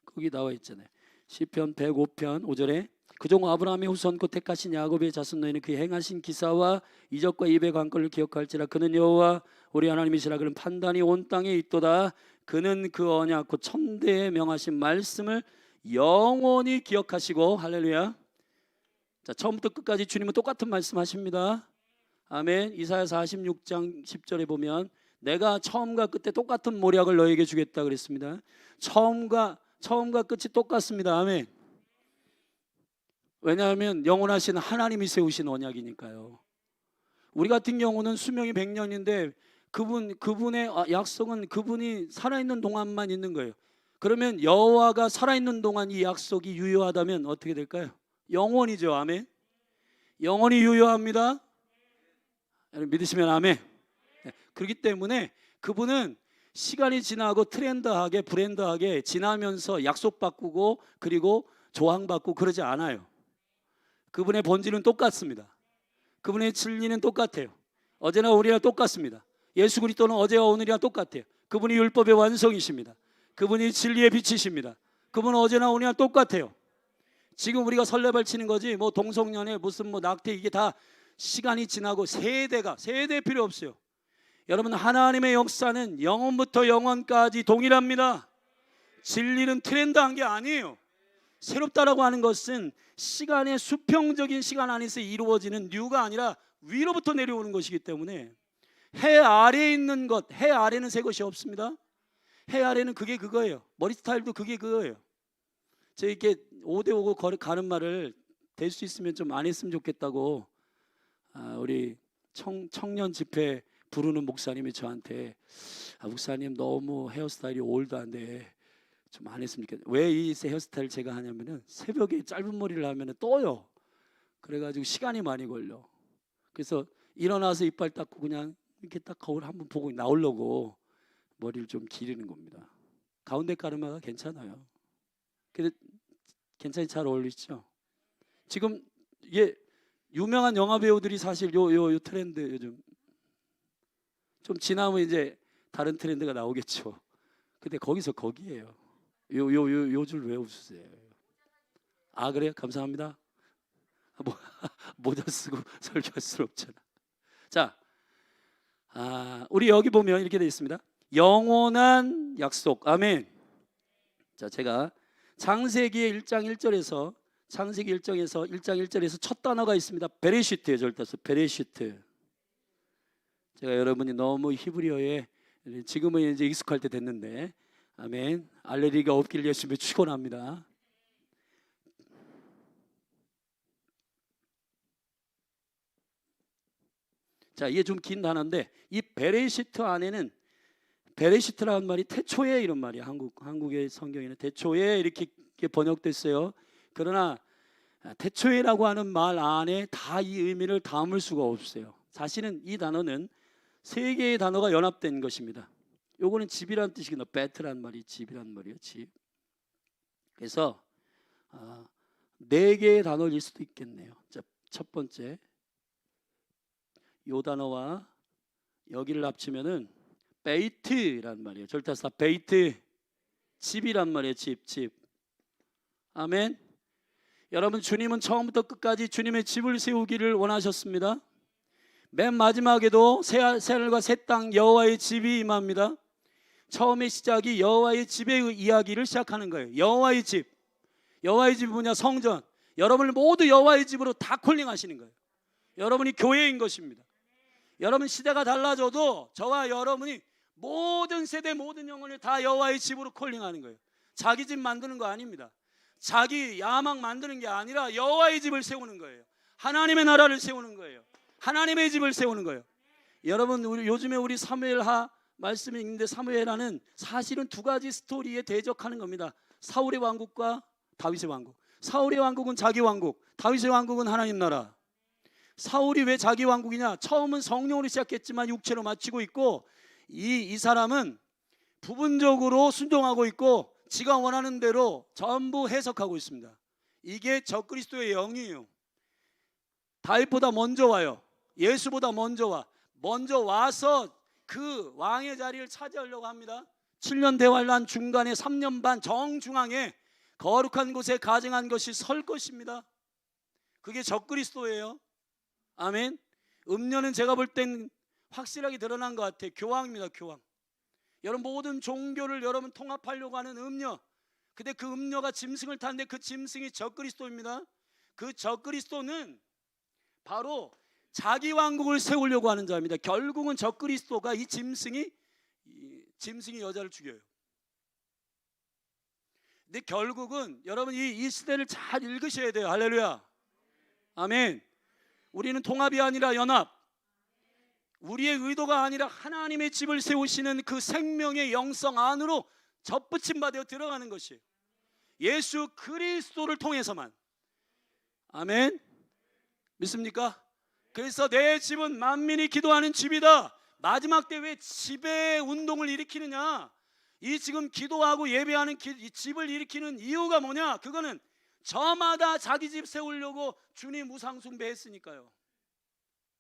거기 나와 있잖아요. 시편 105편 5절에 그종 아브라함의 후손 곧 택하신 야곱의 자손 너희는 그 행하신 기사와 이적과 입의 관건을 기억할지라. 그는 여호와 우리 하나님이시라. 그는 판단이 온 땅에 있도다. 그는 그 언약 곧 천대에 명하신 말씀을 영원히 기억하시고. 할렐루야. 자, 처음부터 끝까지 주님은 똑같은 말씀하십니다. 아멘. 이사야 46장 10절에 보면 내가 처음과 끝에 똑같은 모략을 너에게 주겠다 그랬습니다. 처음과 끝이 똑같습니다. 아멘. 왜냐하면 영원하신 하나님이 세우신 언약이니까요. 우리 같은 경우는 수명이 100년인데 그분의 약속은 그분이 살아있는 동안만 있는 거예요. 그러면 여호와가 살아있는 동안 이 약속이 유효하다면 어떻게 될까요? 영원이죠. 아멘. 영원히 유효합니다. 여러분 믿으시면 아멘. 네. 그렇기 때문에 그분은 시간이 지나고 브랜드하게 지나면서 약속 바꾸고 그리고 조항 바꾸고 그러지 않아요. 그분의 본질은 똑같습니다. 그분의 진리는 똑같아요. 어제나 오늘이나 똑같습니다. 예수 그리스도는 어제와 오늘이나 똑같아요. 그분이 율법의 완성이십니다. 그분이 진리의 빛이십니다. 그분은 어제나 오늘이나 똑같아요. 지금 우리가 설레발 치는 거지 뭐 동성연애 무슨 뭐 낙태 이게 다 시간이 지나고 세대 필요 없어요. 여러분 하나님의 역사는 영원부터 영원까지 동일합니다. 진리는 트렌드한 게 아니에요. 새롭다라고 하는 것은 시간의 수평적인 시간 안에서 이루어지는 뉴가 아니라 위로부터 내려오는 것이기 때문에 해 아래에 있는 것, 해 아래는 새 것이 없습니다. 해 아래는 그게 그거예요. 머리 스타일도 그게 그거예요. 저 이렇게 5대5고 가는 말을 될 수 있으면 좀 안 했으면 좋겠다고 우리 청년 집회 부르는 목사님이 저한테 목사님 너무 헤어스타일이 올드한데 좀 안 했으면 좋겠다. 왜 이 헤어스타일 제가 하냐면은 새벽에 짧은 머리를 하면은 떠요. 그래가지고 시간이 많이 걸려. 그래서 일어나서 이빨 닦고 그냥 이렇게 딱 거울 한번 보고 나오려고 머리를 좀 기르는 겁니다. 가운데 가르마가 괜찮아요. 근데 괜찮이 잘 어울리죠. 지금 이게 유명한 영화 배우들이 사실 요 트렌드 요즘 좀 지나면 이제 다른 트렌드가 나오겠죠. 근데 거기에요. 요 줄 왜 웃으세요? 아 그래요? 감사합니다. 모자 쓰고 설교할 수 없잖아. 자, 우리 여기 보면 이렇게 되어 있습니다. 영원한 약속. 아멘. 자, 제가 창세기의 1장 1절에서 창세기 1장 1절에서 첫 단어가 있습니다. 베레시트예요. 절대서 베레시트. 제가 여러분이 너무 히브리어에 지금은 이제 익숙할 때 됐는데 아멘. 알레르기가 없길 예수님이 축원합니다. 자, 이게 좀 긴 단어인데 이 베레시트 안에는 베레시트라는 말이 태초에 이런 말이에요. 한국의 성경에는 태초에 이렇게 번역됐어요. 그러나 태초에라고 하는 말 안에 다 이 의미를 담을 수가 없어요. 사실은 이 단어는 세 개의 단어가 연합된 것입니다. 요거는 집이라는 뜻이거든요. 배트라는 말이 집이라는 말이에요. 집. 그래서 네 개의 단어일 수도 있겠네요. 자, 첫 번째 요 단어와 여기를 합치면은 베이트란 말이에요. 절타사 베이트, 집이란 말이에요. 집. 아멘. 여러분, 주님은 처음부터 끝까지 주님의 집을 세우기를 원하셨습니다. 맨 마지막에도 새하늘과 새 땅 여호와의 집이 임합니다. 처음의 시작이 여호와의 집의 이야기를 시작하는 거예요. 여호와의 집. 여호와의 집이 뭐냐? 성전. 여러분을 모두 여호와의 집으로 다 콜링하시는 거예요. 여러분이 교회인 것입니다. 여러분, 시대가 달라져도 저와 여러분이 모든 세대 모든 영혼을 다 여호와의 집으로 콜링하는 거예요. 자기 집 만드는 거 아닙니다. 자기 야망 만드는 게 아니라 여호와의 집을 세우는 거예요. 하나님의 나라를 세우는 거예요. 하나님의 집을 세우는 거예요. 여러분, 요즘에 우리 사무엘하 말씀이 있는데, 사무엘하는 사실은 두 가지 스토리에 대적하는 겁니다. 사울의 왕국과 다윗의 왕국. 사울의 왕국은 자기 왕국, 다윗의 왕국은 하나님 나라. 사울이 왜 자기 왕국이냐? 처음은 성령으로 시작했지만 육체로 마치고 있고, 이 사람은 부분적으로 순종하고 있고 지가 원하는 대로 전부 해석하고 있습니다. 이게 적그리스도의 영이에요. 다윗보다 먼저 와요. 예수보다 먼저 와. 먼저 와서 그 왕의 자리를 차지하려고 합니다. 7년 대환란 중간에 3년 반 정중앙에 거룩한 곳에 가증한 것이 설 것입니다. 그게 적그리스도예요. 아멘. 음료는 제가 볼 땐 확실하게 드러난 것 같아요. 교황입니다. 교황. 여러분, 모든 종교를 여러분 통합하려고 하는 음료. 근데 그 음료가 짐승을 타는데 그 짐승이 적그리스도입니다. 그 적그리스도는 바로 자기 왕국을 세우려고 하는 자입니다. 결국은 적그리스도가 이 짐승이 여자를 죽여요. 근데 결국은 여러분 이 시대를 잘 읽으셔야 돼요. 할렐루야. 아멘. 우리는 통합이 아니라 연합. 우리의 의도가 아니라 하나님의 집을 세우시는 그 생명의 영성 안으로 접붙임 받아 들어가는 것이에요. 예수 그리스도를 통해서만. 아멘. 믿습니까? 그래서 내 집은 만민이 기도하는 집이다. 마지막 때 왜 집의 운동을 일으키느냐? 이 지금 기도하고 예배하는 이 집을 일으키는 이유가 뭐냐? 그거는 저마다 자기 집 세우려고 주님 우상숭배했으니까요.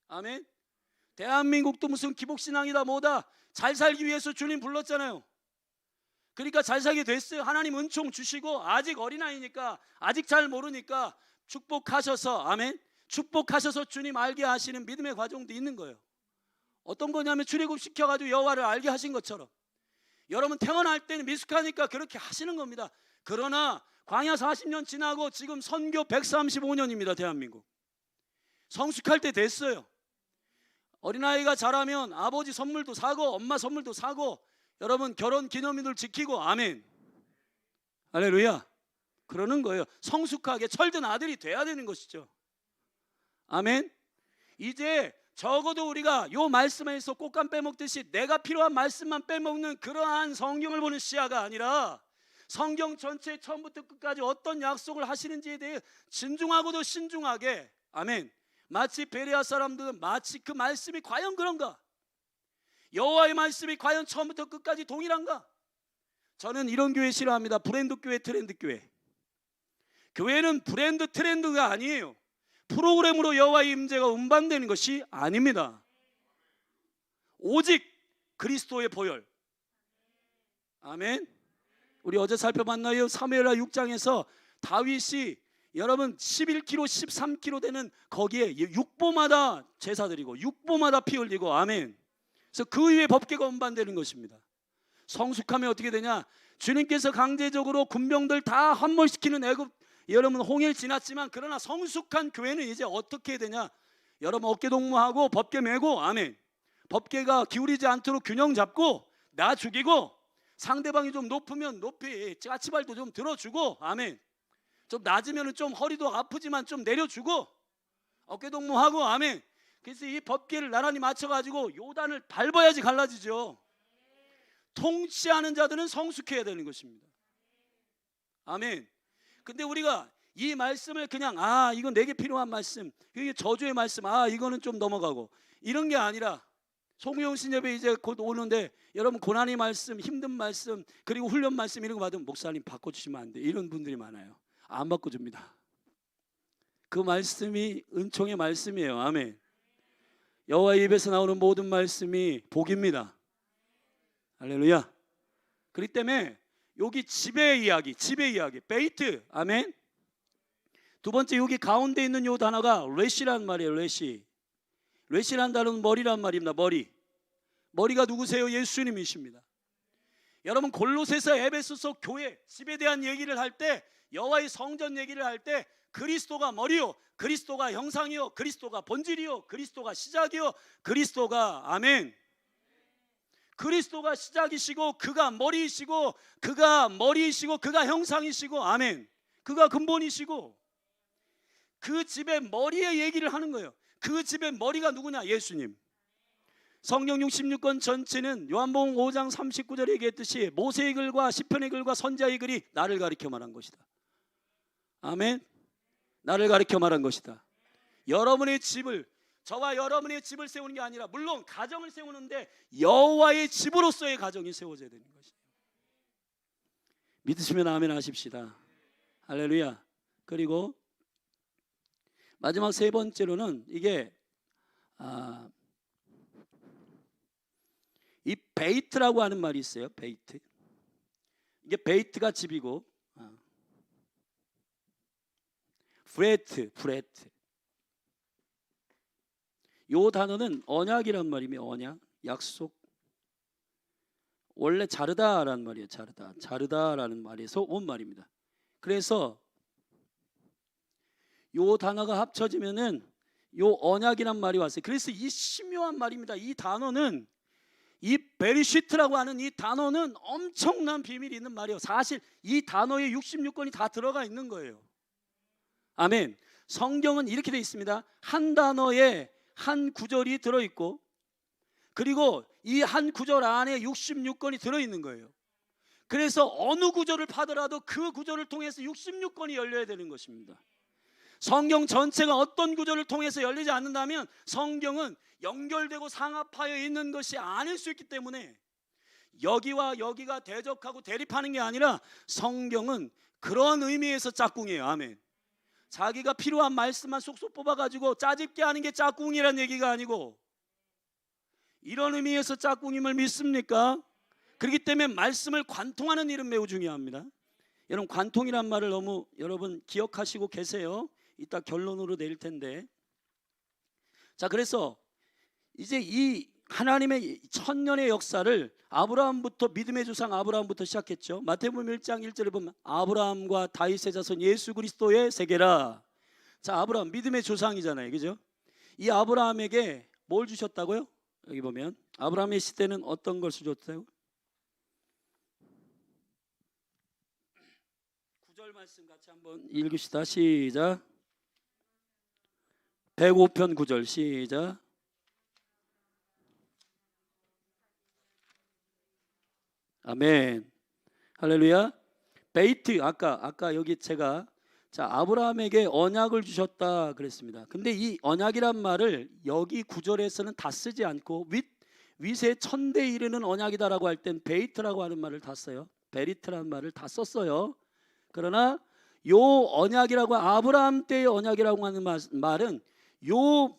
아멘. 대한민국도 무슨 기복신앙이다 뭐다. 잘 살기 위해서 주님 불렀잖아요. 그러니까 잘 살게 됐어요. 하나님 은총 주시고, 아직 어린아이니까, 아직 잘 모르니까 축복하셔서, 아멘, 축복하셔서 주님 알게 하시는 믿음의 과정도 있는 거예요. 어떤 거냐면 출애굽시켜가지고 여호와를 알게 하신 것처럼 여러분 태어날 때는 미숙하니까 그렇게 하시는 겁니다. 그러나 광야 40년 지나고 지금 선교 135년입니다. 대한민국 성숙할 때 됐어요. 어린아이가 자라면 아버지 선물도 사고 엄마 선물도 사고 여러분 결혼 기념일을 지키고, 아멘, 할렐루야, 그러는 거예요. 성숙하게 철든 아들이 돼야 되는 것이죠. 아멘. 이제 적어도 우리가 요 말씀에서 꽃감 빼먹듯이 내가 필요한 말씀만 빼먹는 그러한 성경을 보는 시야가 아니라 성경 전체 처음부터 끝까지 어떤 약속을 하시는지에 대해 진중하고도 신중하게, 아멘, 마치 베레아 사람들은 마치 그 말씀이 과연 그런가? 여호와의 말씀이 과연 처음부터 끝까지 동일한가? 저는 이런 교회 싫어합니다. 브랜드 교회, 트렌드 교회. 교회는 브랜드 트렌드가 아니에요. 프로그램으로 여호와의 임재가 운반되는 것이 아닙니다. 오직 그리스도의 보혈. 아멘. 우리 어제 살펴봤나요? 사무엘하 6장에서 다윗이 여러분 11kg 13kg 되는 거기에 육보마다 제사 드리고 육보마다 피 흘리고, 아멘. 그래서 그 위에 법궤가 운반되는 것입니다. 성숙하면 어떻게 되냐? 주님께서 강제적으로 군병들 다 함몰시키는 애굽, 여러분 홍해를 지났지만 그러나 성숙한 교회는 이제 어떻게 되냐? 여러분 어깨 동무하고 법궤 메고, 아멘, 법궤가 기울이지 않도록 균형 잡고 나 죽이고, 상대방이 좀 높으면 높이 까치발도 좀 들어주고, 아멘, 좀 낮으면 좀 허리도 아프지만 좀 내려주고 어깨 동무하고, 아멘. 그래서 이 법궤를 나란히 맞춰가지고 요단을 밟아야지 갈라지죠. 통치하는 자들은 성숙해야 되는 것입니다. 아멘. 근데 우리가 이 말씀을 그냥 이건 내게 필요한 말씀, 이게 저주의 말씀, 이거는 좀 넘어가고 이런 게 아니라, 송영신 예배 이제 곧 오는데 여러분 고난의 말씀, 힘든 말씀, 그리고 훈련 말씀 이런 거 받으면 목사님 바꿔주시면 안 돼, 이런 분들이 많아요. 안 바꿔줍니다. 그 말씀이 은총의 말씀이에요. 아멘. 여호와의 입에서 나오는 모든 말씀이 복입니다. 할렐루야. 그렇기 때문에 여기 집의 이야기, 베이트. 아멘. 두 번째, 여기 가운데 있는 요 단어가 레시란 말이에요. 레시란 단어는 머리란 말입니다. 머리가 누구세요? 예수님이십니다. 여러분, 골로새서, 에베소서 교회 집에 대한 얘기를 할 때, 여호와의 성전 얘기를 할 때 그리스도가 머리요, 그리스도가 형상이요, 그리스도가 본질이요, 그리스도가 시작이요, 그리스도가 아멘. 그리스도가 시작이시고 그가 머리이시고 그가 형상이시고 아멘. 그가 근본이시고 그 집의 머리의 얘기를 하는 거예요. 그 집의 머리가 누구냐? 예수님. 성경 66권 전체는 요한복음 5장 39절에 얘기했듯이 모세의 글과 시편의 글과 선지자의 글이 나를 가리켜 말한 것이다. 아멘. 나를 가리켜 말한 것이다. 여러분의 집을, 저와 여러분의 집을 세우는 게 아니라, 물론 가정을 세우는데 여호와의 집으로서의 가정이 세워져야 되는 것이에요. 믿으시면 아멘 하십시다. 할렐루야. 그리고 마지막 세 번째로는 이게 이 베이트라고 하는 말이 있어요. 베이트. 이게 베이트가 집이고 브레트. 요 단어는 언약이란 말이며, 언약, 약속. 원래 자르다라는 말이에요. 자르다라는 말에서 온 말입니다. 그래서 요 단어가 합쳐지면은 요 언약이란 말이 왔어요. 그래서 이 심오한 말입니다. 이 단어는, 이 베리시트라고 하는 이 단어는 엄청난 비밀이 있는 말이에요. 사실 이 단어에 66권이 다 들어가 있는 거예요. 아멘. 성경은 이렇게 되어 있습니다. 한 단어에 한 구절이 들어있고, 그리고 이 한 구절 안에 66권이 들어있는 거예요. 그래서 어느 구절을 파더라도 그 구절을 통해서 66권이 열려야 되는 것입니다. 성경 전체가 어떤 구절을 통해서 열리지 않는다면 성경은 연결되고 상합하여 있는 것이 아닐 수 있기 때문에, 여기와 여기가 대적하고 대립하는 게 아니라 성경은 그런 의미에서 짝꿍이에요. 아멘. 자기가 필요한 말씀만 쏙쏙 뽑아가지고 짜집게 하는 게 짝꿍이란 얘기가 아니고, 이런 의미에서 짝꿍임을 믿습니까? 그렇기 때문에 말씀을 관통하는 일은 매우 중요합니다. 여러분, 관통이란 말을 너무 여러분 기억하시고 계세요. 이따 결론으로 내릴 텐데. 자, 그래서 이제 이 하나님의 천년의 역사를 아브라함부터, 믿음의 조상 아브라함부터 시작했죠. 마태복음 1장 1절에 보면 아브라함과 다윗의 자손 예수 그리스도의 세계라. 자, 아브라함 믿음의 조상이잖아요, 그죠? 이 아브라함에게 뭘 주셨다고요? 여기 보면 아브라함의 시대는 어떤 걸 주셨다고? 9절 말씀 같이 한번 읽읍시다. 시작. 105편 9절 시작. 아멘. 할렐루야. 베이트, 아까 여기 제가 아브라함에게 언약을 주셨다 그랬습니다. 근데 이 언약이란 말을 여기 구절에서는 다 쓰지 않고 윗에 천대에 이르는 언약이다라고 할 땐 베이트라고 하는 말을 다 써요. 베리트라는 말을 다 썼어요. 그러나 요 언약이라고, 아브라함 때의 언약이라고 하는 말은 요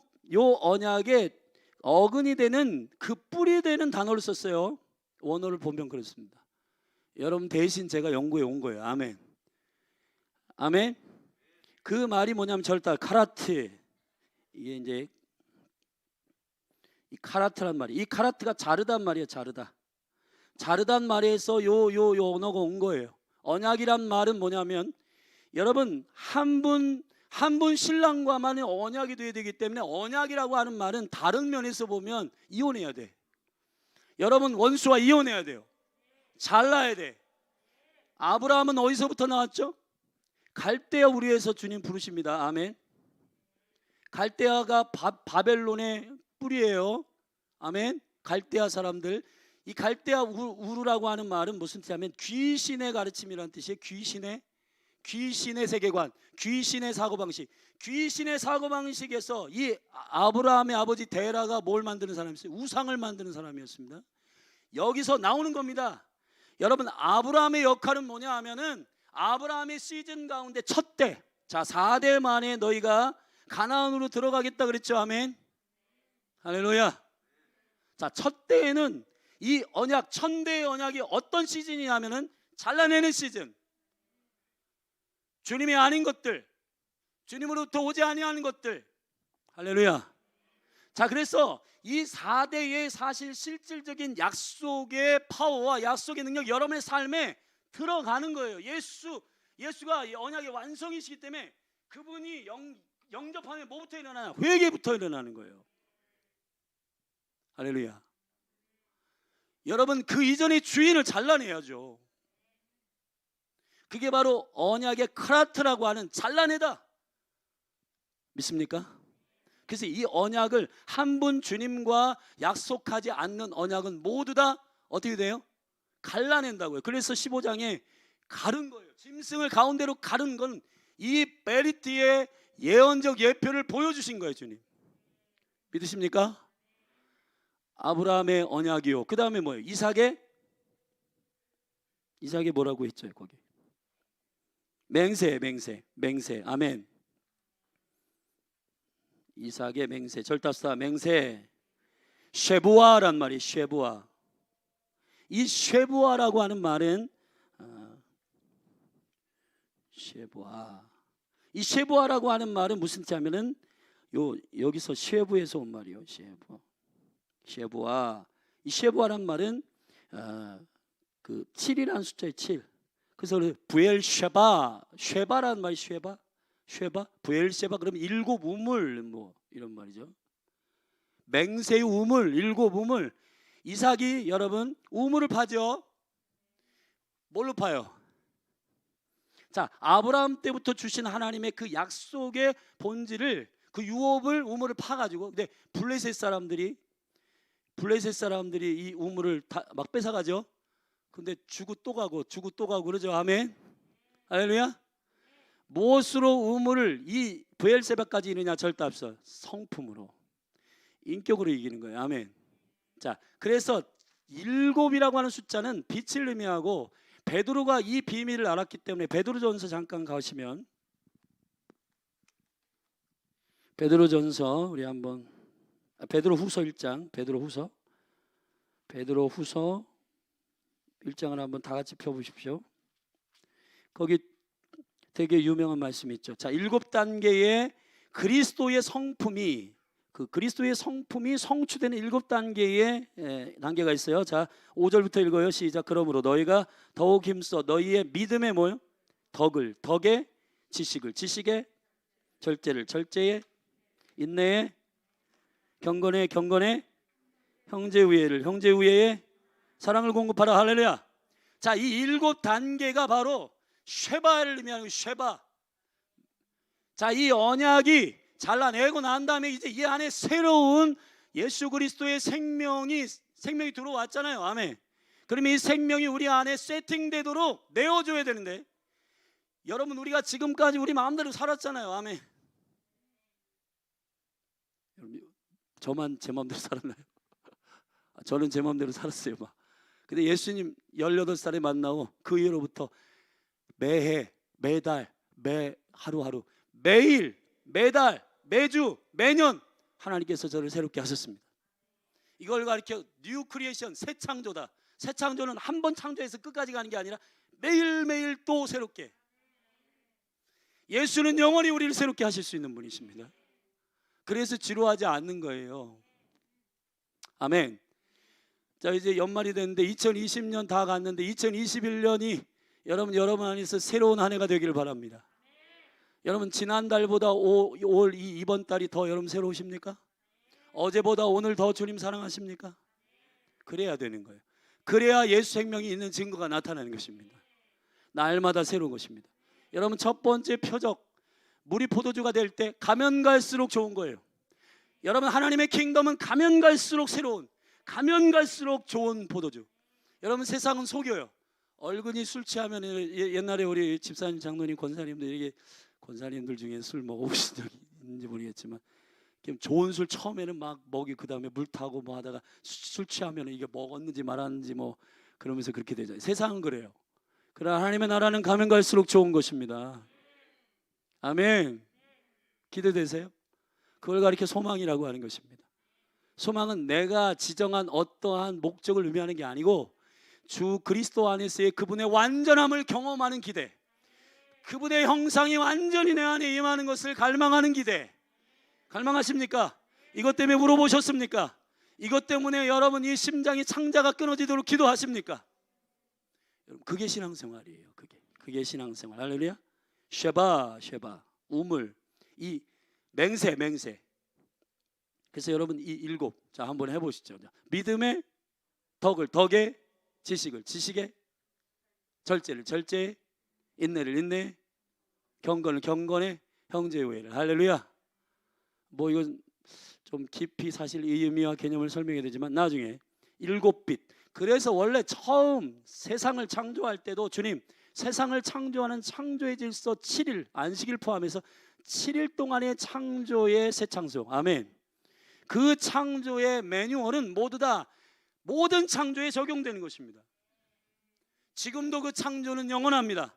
언약의 어근이 되는, 그 뿌리 되는 단어를 썼어요. 원어를 보면 그렇습니다. 여러분 대신 제가 연구해 온 거예요. 아멘. 아멘. 그 말이 뭐냐면 절대 카라트. 이게 이제 이 카라트란 말이, 이 카라트가 자르단 말이에요. 자르단 말에서 요 언어가 온 거예요. 언약이란 말은 뭐냐면, 여러분 한 분 신랑과만의 언약이 돼야 되기 때문에, 언약이라고 하는 말은 다른 면에서 보면 이혼해야 돼. 여러분 원수와 이혼해야 돼요. 잘라야 돼. 아브라함은 어디서부터 나왔죠? 갈대아 우리에서 주님 부르십니다. 아멘. 갈대아가 바벨론의 뿌리예요. 아멘. 갈대아 사람들. 이 갈대아 우르라고 하는 말은 무슨 뜻이냐면 귀신의 가르침이라는 뜻이에요. 귀신의 세계관, 귀신의 사고방식. 귀신의 사고방식에서 이 아브라함의 아버지 테라가 뭘 만드는 사람이었어요? 우상을 만드는 사람이었습니다. 여기서 나오는 겁니다. 여러분 아브라함의 역할은 뭐냐 하면은, 아브라함의 시즌 가운데 첫 대, 자 4대 만에 너희가 가나안으로 들어가겠다 그랬죠. 아멘. 할렐루야. 자, 첫 대에는 이 언약, 천대의 언약이 어떤 시즌이냐면은 잘라내는 시즌. 주님이 아닌 것들, 주님으로부터 오지 아니하는 것들. 할렐루야. 자, 그래서 이 4대의 사실 실질적인 약속의 파워와 약속의 능력 여러분의 삶에 들어가는 거예요. 예수가 이 언약의 완성이시기 때문에 그분이 영접하면 뭐부터 일어나냐? 회개부터 일어나는 거예요. 할렐루야. 여러분, 그 이전의 주인을 잘라내야죠. 그게 바로 언약의 크라트라고 하는 잘라내다. 믿습니까? 그래서 이 언약을 한 분 주님과 약속하지 않는 언약은 모두 다 어떻게 돼요? 갈라낸다고요. 그래서 15장에 가른 거예요. 짐승을 가운데로 가른 건 이 베리트의 예언적 예표를 보여주신 거예요. 주님 믿으십니까? 아브라함의 언약이요, 그 다음에 뭐예요? 이삭의 뭐라고 했죠? 거기 맹세. 아멘. 이삭의 맹세, 절답사 맹세, 쉐부아란 말이 쉐부아. 이 쉐부아라고 하는 말은 이 쉐부아라고 하는 말은 무슨 뜻이냐면은 여기서 쉐부에서 온 말이요. 쉐부아. 이 쉐부아란 말은 그 7이라는 숫자의 7. 그래서 쉐바라는 말이 쉐바, 부엘쉐바 그러면 일곱 우물 뭐 이런 말이죠. 맹세의 우물, 일곱 우물. 이삭이 여러분 우물을 파죠. 뭘로 파요? 자, 아브라함 때부터 주신 하나님의 그 약속의 본질을, 그 유업을 우물을 파가지고, 근데 블레셋 사람들이 이 우물을 다 막 뺏어가죠. 근데 주고 또 가고 그러죠. 아멘. 할렐루야. 무엇으로 우물을 이 브엘세바까지 이느냐? 절답서 성품으로, 인격으로 이기는 거예요. 아멘. 자, 그래서 7이라고 하는 숫자는 빛을 의미하고, 베드로가 이 비밀을 알았기 때문에 베드로전서 잠깐 가시면, 베드로전서 우리 한번 베드로후서 1장, 베드로후서 1장을 한번 다 같이 펴보십시오. 거기 되게 유명한 말씀이 있죠. 자, 7단계의 그리스도의 성품이, 그 그리스도의 성품이 성취되는 7단계의 단계가 있어요. 자, 5절부터 읽어요. 시작. 그러므로 너희가 더욱 힘써 너희의 믿음의 뭐요? 덕의 지식의 절제의 인내의 경건의 형제우애의 사랑을 공급하라. 할렐루야. 자, 이 7단계가 바로 쉐바를 의미하는 쉐바. 자, 이 언약이 잘라내고 난 다음에 이제 이 안에 새로운 예수 그리스도의 생명이 들어왔잖아요. 아멘. 그러면 이 생명이 우리 안에 세팅되도록 내어줘야 되는데, 여러분 우리가 지금까지 우리 마음대로 살았잖아요. 아멘. 저만 제 마음대로 살았나요? 저는 제 마음대로 살았어요. 막. 근데 예수님 18살에 만나고 그 이후로부터 매해, 매달, 하루하루, 매일, 매달, 매주, 매년 하나님께서 저를 새롭게 하셨습니다. 이걸 가리켜 뉴 크리에이션, 새 창조다. 새 창조는 한 번 창조해서 끝까지 가는 게 아니라 매일매일 또 새롭게. 예수는 영원히 우리를 새롭게 하실 수 있는 분이십니다. 그래서 지루하지 않는 거예요. 아멘. 자, 이제 연말이 됐는데 2020년 다 갔는데 2021년이 여러분 안에서 새로운 한 해가 되기를 바랍니다. 여러분 지난달보다 이번 달이 더 여러분 새로우십니까? 어제보다 오늘 더 주님 사랑하십니까? 그래야 되는 거예요. 그래야 예수 생명이 있는 증거가 나타나는 것입니다. 날마다 새로운 것입니다. 여러분 첫 번째 표적, 물이 포도주가 될 때 가면 갈수록 좋은 거예요. 여러분 하나님의 킹덤은 가면 갈수록 새로운, 가면 갈수록 좋은 포도주. 여러분 세상은 속여요. 얼굴이 술 취하면, 옛날에 우리 집사님, 장로님, 권사님들 중에 술 먹어보신 적이 있는지 모르겠지만, 좋은 술 처음에는 막 먹이, 그 다음에 물 타고 뭐 하다가 술 취하면 이게 먹었는지 말았는지 뭐 그러면서 그렇게 되죠. 세상은 그래요. 그러나 하나님의 나라는 가면 갈수록 좋은 것입니다. 아멘. 기대되세요? 그걸 가리켜 소망이라고 하는 것입니다. 소망은 내가 지정한 어떠한 목적을 의미하는 게 아니고 주 그리스도 안에서의 그분의 완전함을 경험하는 기대, 그분의 형상이 완전히 내 안에 임하는 것을 갈망하는 기대. 갈망하십니까? 이것 때문에 물어보셨습니까? 이것 때문에 여러분 이 심장이 창자가 끊어지도록 기도하십니까? 여러분 그게 신앙생활이에요. 그게 신앙생활. 할렐루야. 쉐바 우물, 이 맹세. 그래서 여러분 이 일곱, 자 한번 해보시죠. 믿음의 덕의 지식의 절제의 인내를 인내, 경건의 형제의 우애를. 할렐루야. 뭐 이건 좀 깊이 사실 이 의미와 개념을 설명해야 되지만 나중에 일곱 빛. 그래서 원래 처음 세상을 창조할 때도 주님 세상을 창조하는 창조의 질서 7일 안식일 포함해서 7일 동안의 창조의 새 창조. 아멘. 그 창조의 매뉴얼은 모두 다 모든 창조에 적용되는 것입니다. 지금도 그 창조는 영원합니다.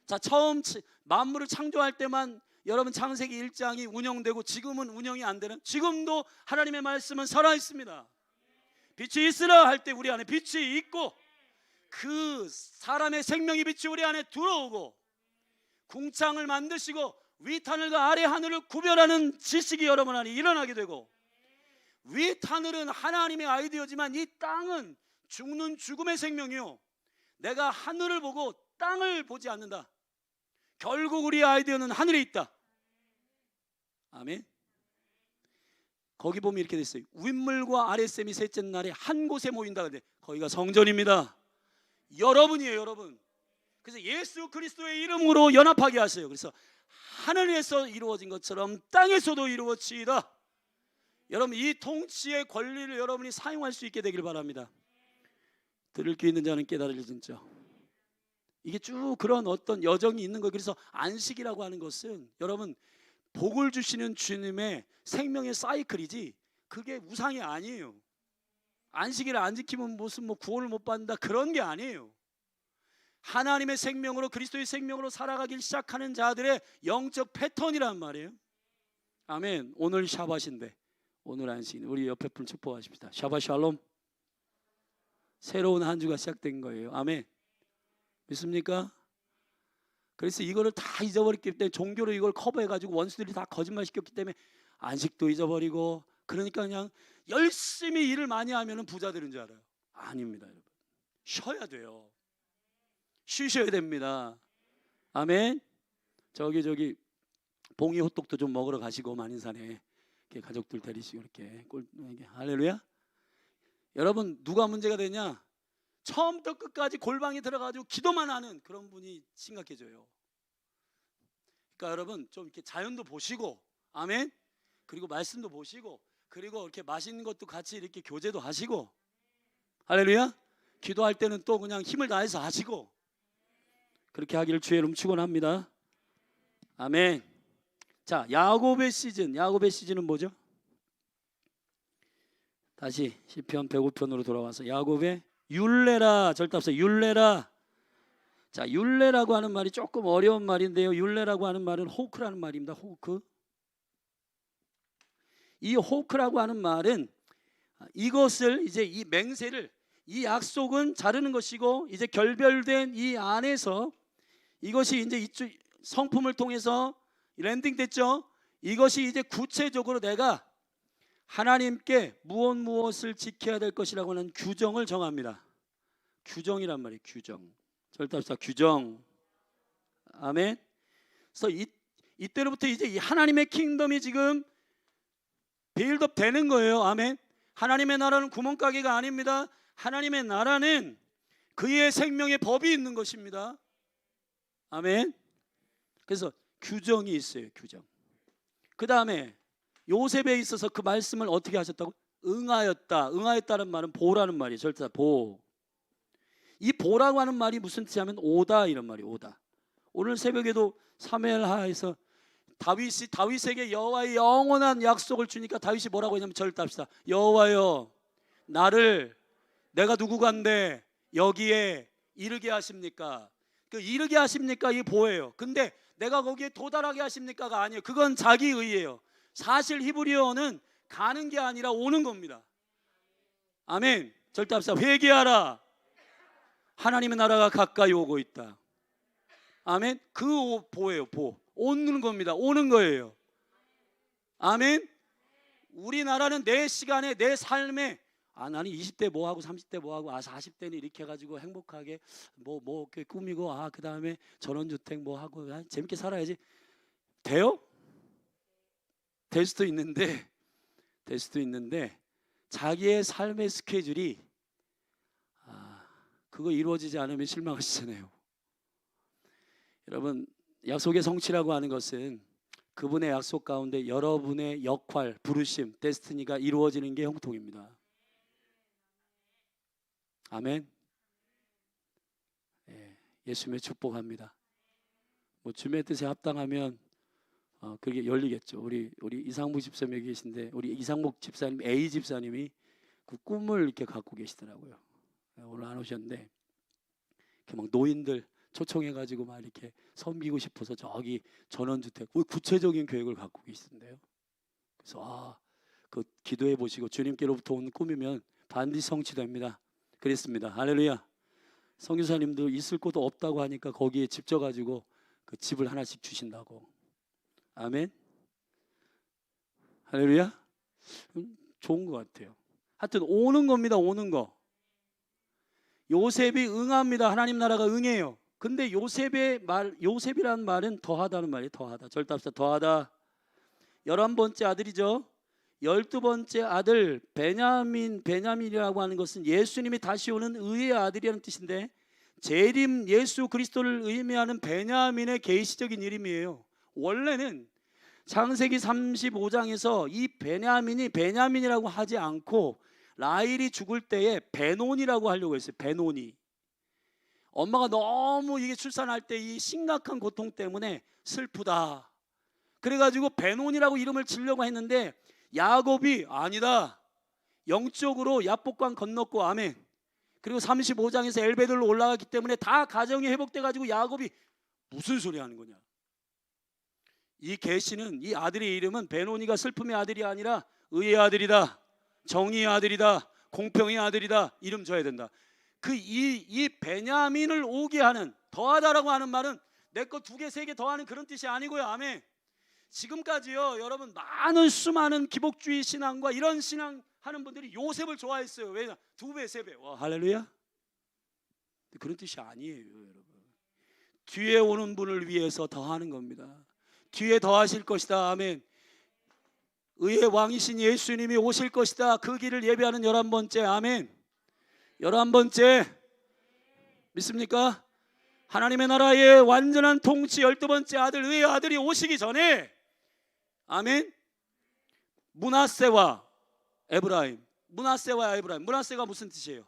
자, 처음 만물을 창조할 때만 여러분 창세기 1장이 운영되고 지금은 운영이 안 되는, 지금도 하나님의 말씀은 살아 있습니다. 빛이 있으라 할 때 우리 안에 빛이 있고 그 사람의 생명의 빛이 우리 안에 들어오고 궁창을 만드시고 윗하늘과 아래 하늘을 구별하는 지식이 여러분 안에 일어나게 되고, 윗하늘은 하나님의 아이디어지만 이 땅은 죽는 죽음의 생명이요, 내가 하늘을 보고 땅을 보지 않는다. 결국 우리 아이디어는 하늘에 있다. 아멘. 거기 보면 이렇게 돼 있어요. 윗물과 아랫샘이 셋째 날에 한 곳에 모인다. 근데 거기가 성전입니다. 여러분이에요, 여러분. 그래서 예수 그리스도의 이름으로 연합하게 하세요. 그래서 하늘에서 이루어진 것처럼 땅에서도 이루어지이다. 여러분 이 통치의 권리를 여러분이 사용할 수 있게 되길 바랍니다. 들을 귀 있는 자는 깨달을진저. 이게 쭉 그런 어떤 여정이 있는 거예요. 그래서 안식이라고 하는 것은 여러분 복을 주시는 주님의 생명의 사이클이지 그게 우상이 아니에요. 안식일을 안 지키면 무슨 뭐 구원을 못 받는다 그런 게 아니에요. 하나님의 생명으로 그리스도의 생명으로 살아가길 시작하는 자들의 영적 패턴이란 말이에요. 아멘. 오늘 샤밧인데 오늘 안식, 우리 옆에 분 축복하십시다. 샤밧 샬롬. 새로운 한 주가 시작된 거예요. 아멘. 믿습니까? 그래서 이거를 다 잊어버렸기 때문에 종교로 이걸 커버해가지고 원수들이 다 거짓말 시켰기 때문에 안식도 잊어버리고, 그러니까 그냥 열심히 일을 많이 하면 부자 되는 줄 알아요. 아닙니다, 여러분. 쉬어야 돼요. 쉬셔야 됩니다. 아멘. 저기 봉이 호떡도 좀 먹으러 가시고 만인산에 이렇게 가족들 데리시고 이렇게 할렐루야. 여러분 누가 문제가 되냐? 처음부터 끝까지 골방에 들어가지고 기도만 하는 그런 분이 심각해져요. 그러니까 여러분 좀 이렇게 자연도 보시고, 아멘. 그리고 말씀도 보시고, 그리고 이렇게 맛있는 것도 같이 이렇게 교제도 하시고, 할렐루야. 기도할 때는 또 그냥 힘을 다해서 하시고, 그렇게 하기를 주의 이름 축원합니다. 아멘. 자, 야곱의 시즌은 뭐죠? 다시 시편 105편으로 돌아와서 야곱의 율례라. 절답서 율례라. 자, 율례라고 하는 말이 조금 어려운 말인데요. 율례라고 하는 말은 호크라는 말입니다. 호크. 이 호크라고 하는 말은 이것을 이제 이 맹세를, 이 약속은 자르는 것이고, 이제 결별된 이 안에서 이것이 이제 이쪽 성품을 통해서 랜딩 됐죠. 이것이 이제 구체적으로 내가 하나님께 무엇을 지켜야 될 것이라고 하는 규정을 정합니다. 규정이란 말이에요. 규정. 절답사 규정. 아멘. 그래서 이때로부터 이제 이 하나님의 킹덤이 지금 빌드업 되는 거예요. 아멘. 하나님의 나라는 구멍가게가 아닙니다. 하나님의 나라는 그의 생명의 법이 있는 것입니다. 아멘. 그래서 규정이 있어요. 규정. 그 다음에 요셉에 있어서 그 말씀을 어떻게 하셨다고? 응하였다. 응하였다는 말은 보라는 말이에요. 절대 보. 이 보라고 하는 말이 무슨 뜻이냐면 오다 이런 말이에요. 오다. 오늘 새벽에도 사무엘하에서 다윗에게 여호와의 영원한 약속을 주니까 다윗이 뭐라고 했냐면 절답시다. 여호와여 나를 내가 누구간데 여기에 이르게 하십니까? 그 이르게 하십니까? 이게 보예요. 근데 내가 거기에 도달하게 하십니까가 아니에요. 그건 자기 의예요. 사실 히브리어는 가는 게 아니라 오는 겁니다. 아멘. 절대 합시다. 회개하라. 하나님의 나라가 가까이 오고 있다. 아멘. 그 보예요. 보. 오는 겁니다. 오는 거예요. 아멘. 우리나라는 내 시간에 내 삶에 나는 20대 뭐하고 30대 뭐하고 40대는 이렇게 해가지고 행복하게 뭐 꾸미고 그 다음에 전원주택 뭐하고 재밌게 살아야지. 돼요? 될 수도 있는데 자기의 삶의 스케줄이 그거 이루어지지 않으면 실망하시잖아요. 여러분, 약속의 성취라고 하는 것은 그분의 약속 가운데 여러분의 역할, 부르심, 데스티니가 이루어지는 게 형통입니다. 아멘. 예수님의 축복합니다. 뭐 주님의 뜻에 합당하면 그게 열리겠죠. 우리 이상목 집사님 여기 계신데 우리 이상목 집사님 A 집사님이 그 꿈을 이렇게 갖고 계시더라고요. 오늘 안 오셨는데 이렇게 막 노인들 초청해가지고 막 이렇게 섬기고 싶어서 저기 전원주택 구체적인 계획을 갖고 계시던데요. 그래서 그 기도해 보시고 주님께로부터 온 꿈이면 반드시 성취됩니다. 그랬습니다. 할렐루야. 선교사님도 있을 곳도 없다고 하니까 거기에 집 져가지고 그 집을 하나씩 주신다고. 아멘. 할렐루야. 좋은 것 같아요. 하여튼 오는 겁니다. 오는 거. 요셉이 응합니다. 하나님 나라가 응해요. 근데 요셉이라는 말은 더하다는 말이에요. 더하다. 절대 합시다. 더하다. 11번째 아들이죠. 12번째 아들 베냐민이라고 하는 것은 예수님이 다시 오는 의의 아들이라는 뜻인데 재림 예수 그리스도를 의미하는 베냐민의 계시적인 이름이에요. 원래는 창세기 35장에서 이 베냐민이 베냐민이라고 하지 않고 라헬이 죽을 때에 베논이라고 하려고 했어요. 베논이. 엄마가 너무 이게 출산할 때 이 심각한 고통 때문에 슬프다. 그래가지고 베논이라고 이름을 지려고 했는데 야곱이 아니다. 영적으로 야복강 건넜고 아멘. 그리고 35장에서 엘베들로 올라갔기 때문에 다 가정이 회복돼가지고 야곱이 무슨 소리 하는 거냐. 이 계시는 이 아들의 이름은 베논이가 슬픔의 아들이 아니라 의의 아들이다. 정의의 아들이다. 공평의 아들이다. 이름 줘야 된다. 이 베냐민을 오게 하는 더하다라고 하는 말은 내 거 2개 3개 더하는 그런 뜻이 아니고요. 아멘. 지금까지요 여러분 많은 수많은 기복주의 신앙과 이런 신앙 하는 분들이 요셉을 좋아했어요. 왜냐? 2배 3배. 와 할렐루야. 그런 뜻이 아니에요 여러분. 뒤에 오는 분을 위해서 더하는 겁니다. 뒤에 더하실 것이다. 아멘. 의의 왕이신 예수님이 오실 것이다. 그 길을 예배하는 11번째. 아멘. 11번째 믿습니까? 하나님의 나라의 완전한 통치 12번째 아들 의의 아들이 오시기 전에 아멘. 므낫세와 에브라임. 므낫세가 무슨 뜻이에요?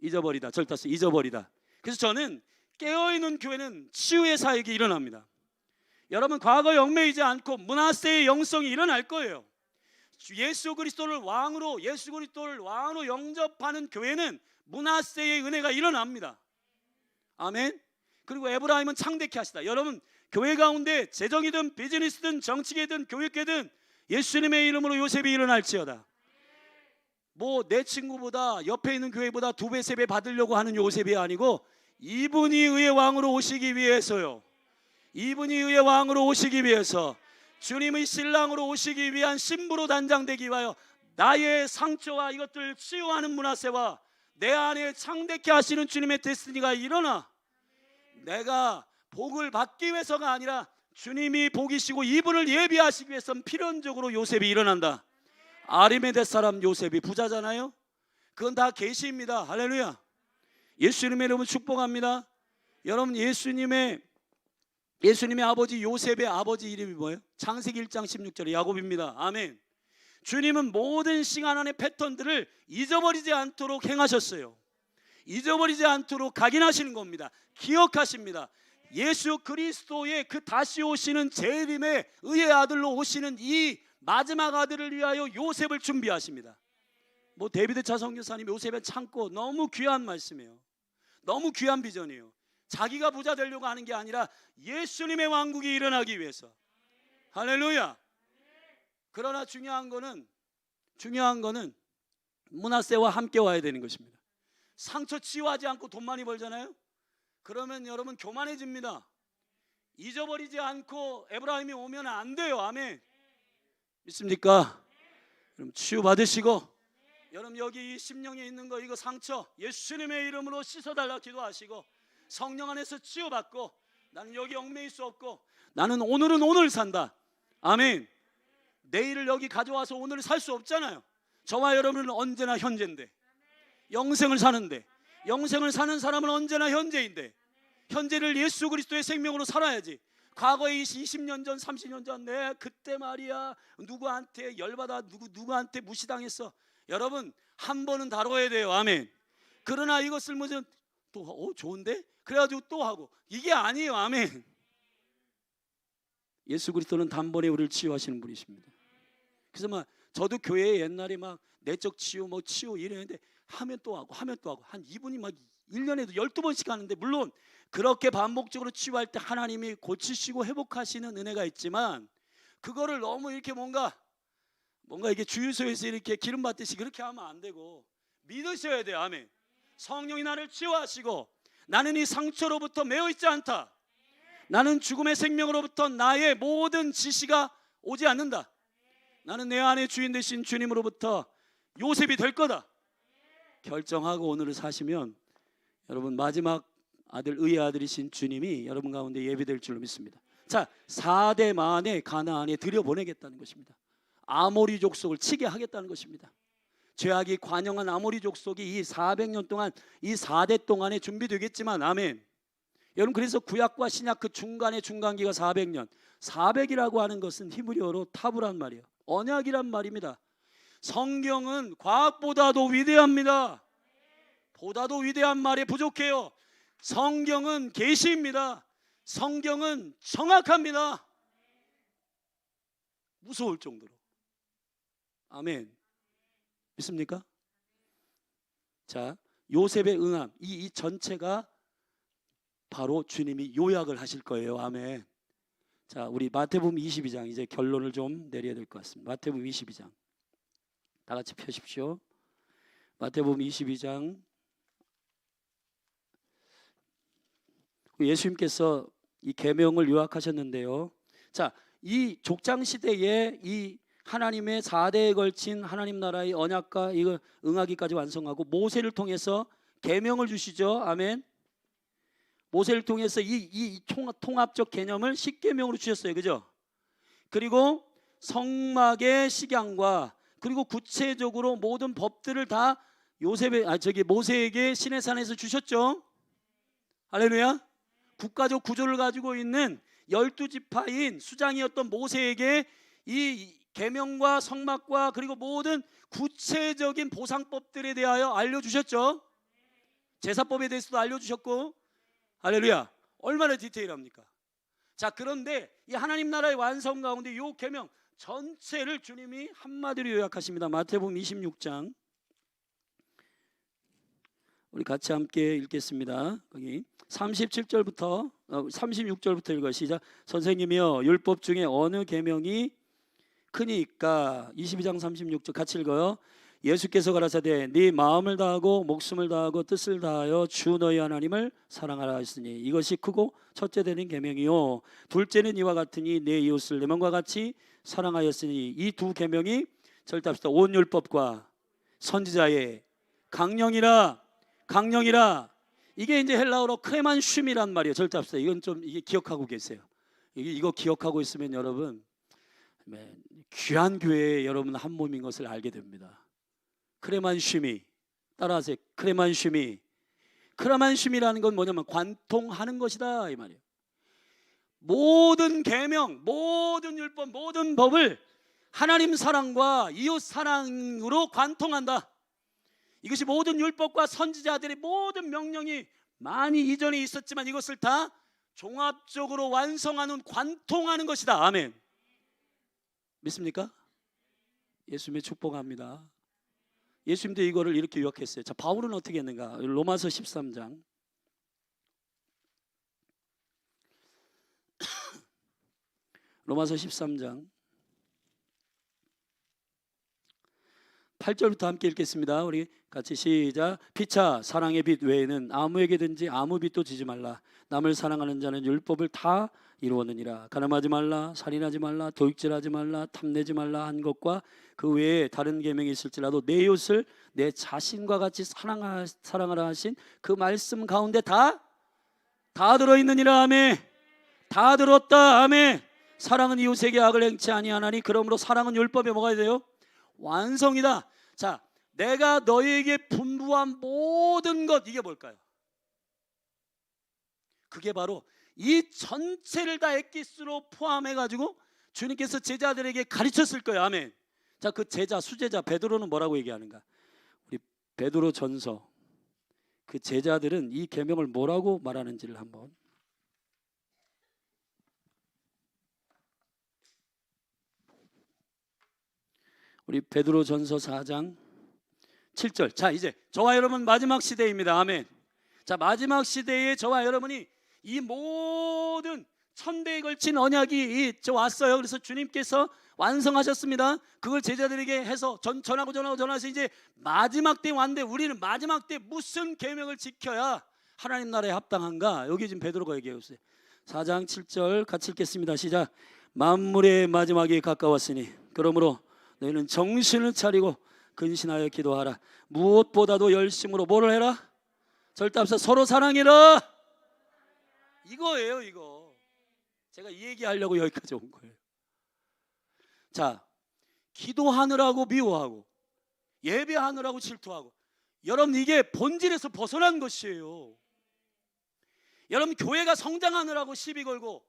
잊어버리다. 절다스 잊어버리다. 그래서 저는 깨어있는 교회는 치유의 사역이 일어납니다. 여러분 과거에 얽매이지 않고 므낫세의 영성이 일어날 거예요. 예수 그리스도를 왕으로 영접하는 교회는 므낫세의 은혜가 일어납니다. 아멘. 그리고 에브라임은 창대케 하시다. 여러분 교회 가운데 재정이든 비즈니스든 정치계든 교육계든 예수님의 이름으로 요셉이 일어날지어다. 뭐 내 친구보다 옆에 있는 교회보다 2배 3배 받으려고 하는 요셉이 아니고 이분이 의의 왕으로 오시기 위해서요. 이분이 의의 왕으로 오시기 위해서 주님의 신랑으로 오시기 위한 신부로 단장되기 위하여 나의 상처와 이것들 치유하는 므낫세와 내 안에 창대케 하시는 주님의 데스티니가 일어나 내가 복을 받기 위해서가 아니라 주님이 복이시고 이분을 예비하시기 위해서는 필연적으로 요셉이 일어난다. 아리메데 사람 요셉이 부자잖아요. 그건 다 계시입니다. 할렐루야. 예수님의 이름을 축복합니다. 여러분 예수님의 아버지 요셉의 아버지 이름이 뭐예요? 창세기 1장 16절에 야곱입니다. 아멘. 주님은 모든 시간 안의 패턴들을 잊어버리지 않도록 행하셨어요. 잊어버리지 않도록 각인하시는 겁니다. 기억하십니다. 예수 그리스도의 그 다시 오시는 재림의 의의 아들로 오시는 이 마지막 아들을 위하여 요셉을 준비하십니다. 뭐 데비드 차 선교사님 요셉의 창고 너무 귀한 말씀이에요. 너무 귀한 비전이에요. 자기가 부자 되려고 하는 게 아니라 예수님의 왕국이 일어나기 위해서. 할렐루야. 그러나 중요한 거는 므낫세와 함께 와야 되는 것입니다. 상처 치유하지 않고 돈 많이 벌잖아요. 그러면 여러분 교만해집니다. 잊어버리지 않고 에브라임이 오면 안 돼요. 아멘. 믿습니까? 그럼 치유 받으시고, 여러분 여기 이 심령에 있는 거, 이거 상처 예수님의 이름으로 씻어달라 기도하시고, 성령 안에서 치유받고, 나는 여기 얽매일 수 없고 나는 오늘은 오늘 산다. 아멘. 내일을 여기 가져와서 오늘 살 수 없잖아요. 저와 여러분은 언제나 현재인데, 영생을 사는데, 영생을 사는 사람은 언제나 현재인데, 현재를 예수 그리스도의 생명으로 살아야지. 과거에 20년 전 30년 전 내 그때 말이야 누구한테 열받아 누구한테 무시당했어. 여러분 한 번은 다뤄야 돼요. 아멘. 그러나 이것을 무슨 또 좋은데 그래가지고 또 하고, 이게 아니에요. 아멘. 예수 그리스도는 단번에 우리를 치유하시는 분이십니다. 그래서 막 저도 교회에 옛날에 막 내적 치유 뭐 치유 이랬는데 하면 또 하고 한 이분이 막 1년에도 12번씩 하는데, 물론 그렇게 반복적으로 치유할 때 하나님이 고치시고 회복하시는 은혜가 있지만, 그거를 너무 이렇게 뭔가 이게 주유소에서 이렇게 기름 받듯이 그렇게 하면 안 되고 믿으셔야 돼요. 아멘. 성령이 나를 치유하시고, 나는 이 상처로부터 매여 있지 않다. 나는 죽음의 생명으로부터 나의 모든 지시가 오지 않는다. 나는 내 안에 주인 되신 주님으로부터 요셉이 될 거다 결정하고 오늘을 사시면, 여러분 마지막 아들, 의의 아들이신 주님이 여러분 가운데 예비될 줄로 믿습니다. 자, 4대 만에 가나안에 들여보내겠다는 것입니다. 아모리 족속을 치게 하겠다는 것입니다. 죄악이 관영한 아모리 족속이 이 400년 동안, 이 4대 동안에 준비되겠지만, 아멘. 여러분 그래서 구약과 신약 그 중간의 중간기가 400년, 400이라고 하는 것은 히브리어로 타부란 말이에요. 언약이란 말입니다. 성경은 과학보다도 위대합니다. 보다도 위대한 말이 부족해요. 성경은 계시입니다. 성경은 정확합니다. 무서울 정도로. 아멘. 믿습니까? 자, 요셉의 응함, 이 전체가 바로 주님이 요약을 하실 거예요. 아멘. 자, 우리 마태복음 22장 이제 결론을 좀 내려야 될 것 같습니다. 마태복음 22장 다 같이 펴십시오. 마태복음 22장. 예수님께서 이 계명을 요약하셨는데요. 자, 이 족장 시대에 이 하나님의 4대에 걸친 하나님 나라의 언약과 이거 응하기까지 완성하고, 모세를 통해서 계명을 주시죠. 아멘. 모세를 통해서 이 통합적 개념을 십계명으로 주셨어요. 그죠? 그리고 성막의 식양과, 그리고 구체적으로 모든 법들을 다 모세에게 시내산에서 주셨죠. 할렐루야. 국가적 구조를 가지고 있는 12지파인 수장이었던 모세에게 이 계명과 성막과 그리고 모든 구체적인 보상법들에 대하여 알려주셨죠. 제사법에 대해서도 알려주셨고, 할렐루야. 얼마나 디테일합니까? 자, 그런데 이 하나님 나라의 완성 가운데 이 계명 전체를 주님이 한마디로 요약하십니다. 마태복음 26장 우리 같이 함께 읽겠습니다. 거기 37절부터 36절부터 읽어. 시작. 선생님이여, 율법 중에 어느 계명이 크니까? 22장 36절 같이 읽어요. 예수께서 가라사대 네 마음을 다하고 목숨을 다하고 뜻을 다하여 주 너희 하나님을 사랑하라 하시니 이것이 크고 첫째 되는 계명이요, 둘째는 이와 같으니 내 이웃을 내 몸과 같이 사랑하였으니. 이 두 계명이 절답시다. 온 율법과 선지자의 강령이라. 이게 이제 헬라어로 크레만슘이란 말이에요. 절답시다. 이건 좀 이게 기억하고 계세요. 이거 기억하고 있으면 여러분 귀한 교회에 여러분 한 몸인 것을 알게 됩니다. 크레만슘이, 따라하세요. 크레만슘이라는 건 뭐냐면 관통하는 것이다 이 말이에요. 모든 계명, 모든 율법, 모든 법을 하나님 사랑과 이웃 사랑으로 관통한다. 이것이 모든 율법과 선지자들의 모든 명령이 많이 이전에 있었지만 이것을 다 종합적으로 완성하는, 관통하는 것이다. 아멘. 믿습니까? 예수님의 축복합니다. 예수님도 이거를 이렇게 요약했어요. 자, 바울은 어떻게 했는가? 로마서 13장 로마서 13장 8절부터 함께 읽겠습니다. 우리 같이 시작. 피차 사랑의 빛 외에는 아무에게든지 아무 빛도 지지 말라. 남을 사랑하는 자는 율법을 다 이루었느니라. 가늠하지 말라, 살인하지 말라, 도둑질하지 말라, 탐내지 말라 한 것과 그 외에 다른 계명이 있을지라도 내 이웃을 내 자신과 같이 사랑하라 하신 그 말씀 가운데 다 들어있느니라. 아멘. 다 들었다. 아멘. 사랑은 이웃에게 악을 행치 아니하나니 그러므로 사랑은 율법에 뭐가 돼요? 완성이다. 자, 내가 너희에게 분부한 모든 것, 이게 뭘까요? 그게 바로 이 전체를 다 엑기스로 포함해 가지고 주님께서 제자들에게 가르쳤을 거예요. 아멘. 자, 그 제자, 수제자 베드로는 뭐라고 얘기하는가? 우리 베드로 전서, 그 제자들은 이 계명을 뭐라고 말하는지를 한번. 우리 베드로 전서 4장 7절. 자, 이제 저와 여러분 마지막 시대입니다. 아멘. 자, 마지막 시대에 저와 여러분이 이 모든 천대에 걸친 언약이 왔어요. 그래서 주님께서 완성하셨습니다. 그걸 제자들에게 해서 전하고 이제 마지막 때에 왔는데 우리는 마지막 때 무슨 계명을 지켜야 하나님 나라에 합당한가? 여기 지금 베드로가 얘기하고 있어요. 4장 7절 같이 읽겠습니다. 시작. 만물의 마지막이 가까웠으니 그러므로 너희는 정신을 차리고 근신하여 기도하라. 무엇보다도 열심으로 뭐를 해라? 절대 앞서 서로 사랑해라. 이거예요. 이거 제가 이 얘기하려고 여기까지 온 거예요. 자, 기도하느라고 미워하고 예배하느라고 질투하고, 여러분 이게 본질에서 벗어난 것이에요. 여러분 교회가 성장하느라고 시비 걸고,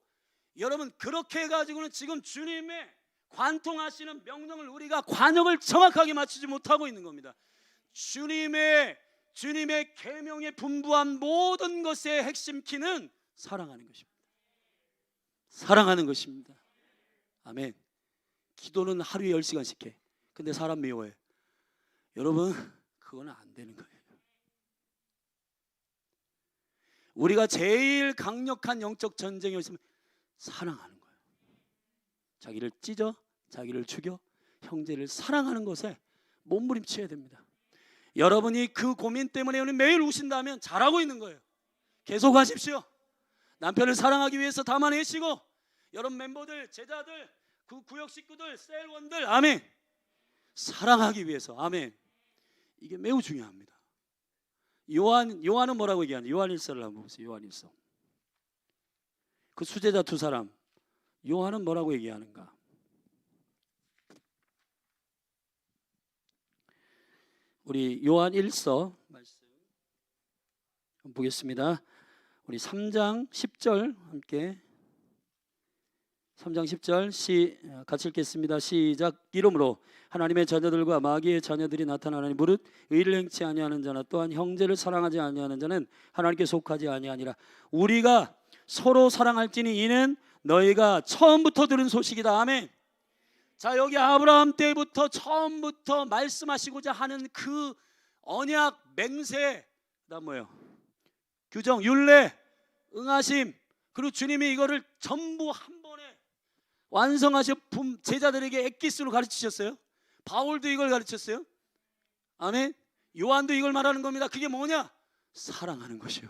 여러분 그렇게 해가지고는 지금 주님의 관통하시는 명령을 우리가 관역을 정확하게 맞추지 못하고 있는 겁니다. 주님의 계명에 분부한 모든 것의 핵심 키는 사랑하는 것입니다. 사랑하는 것입니다. 아멘. 기도는 하루에 10시간씩 해. 근데 사람 미워해. 여러분 그거는 안 되는 거예요. 우리가 제일 강력한 영적 전쟁이 있으면 사랑하는 거예요. 자기를 찢어, 자기를 죽여, 형제를 사랑하는 것에 몸부림쳐야 됩니다. 여러분이 그 고민 때문에 매일 우신다면 잘하고 있는 거예요. 계속 하십시오. 남편을 사랑하기 위해서 담아내시고, 여러분 멤버들, 제자들, 그 구역 식구들, 셀원들, 아멘, 사랑하기 위해서, 아멘. 이게 매우 중요합니다. 요한은 뭐라고 얘기하냐? 요한일서를 한번 보세요. 요한일서. 그 수제자 두 사람, 요한은 뭐라고 얘기하는가? 우리 요한 1서 말씀 한번 보겠습니다. 우리 3장 10절 함께, 3장 10절 같이 읽겠습니다. 시작. 이러므로 하나님의 자녀들과 마귀의 자녀들이 나타나니 무릇 의를 행치 아니하는 자나 또한 형제를 사랑하지 아니하는 자는 하나님께 속하지 아니하니라. 우리가 서로 사랑할지니 이는 너희가 처음부터 들은 소식이다. 아멘. 자, 여기 아브라함 때부터 처음부터 말씀하시고자 하는 그 언약, 맹세, 그다음 뭐예요? 규정, 율례, 응하심, 그리고 주님이 이거를 전부 한 번에 완성하셔 제자들에게 엑기스로 가르치셨어요. 바울도 이걸 가르쳤어요. 아멘. 요한도 이걸 말하는 겁니다. 그게 뭐냐? 사랑하는 것이요.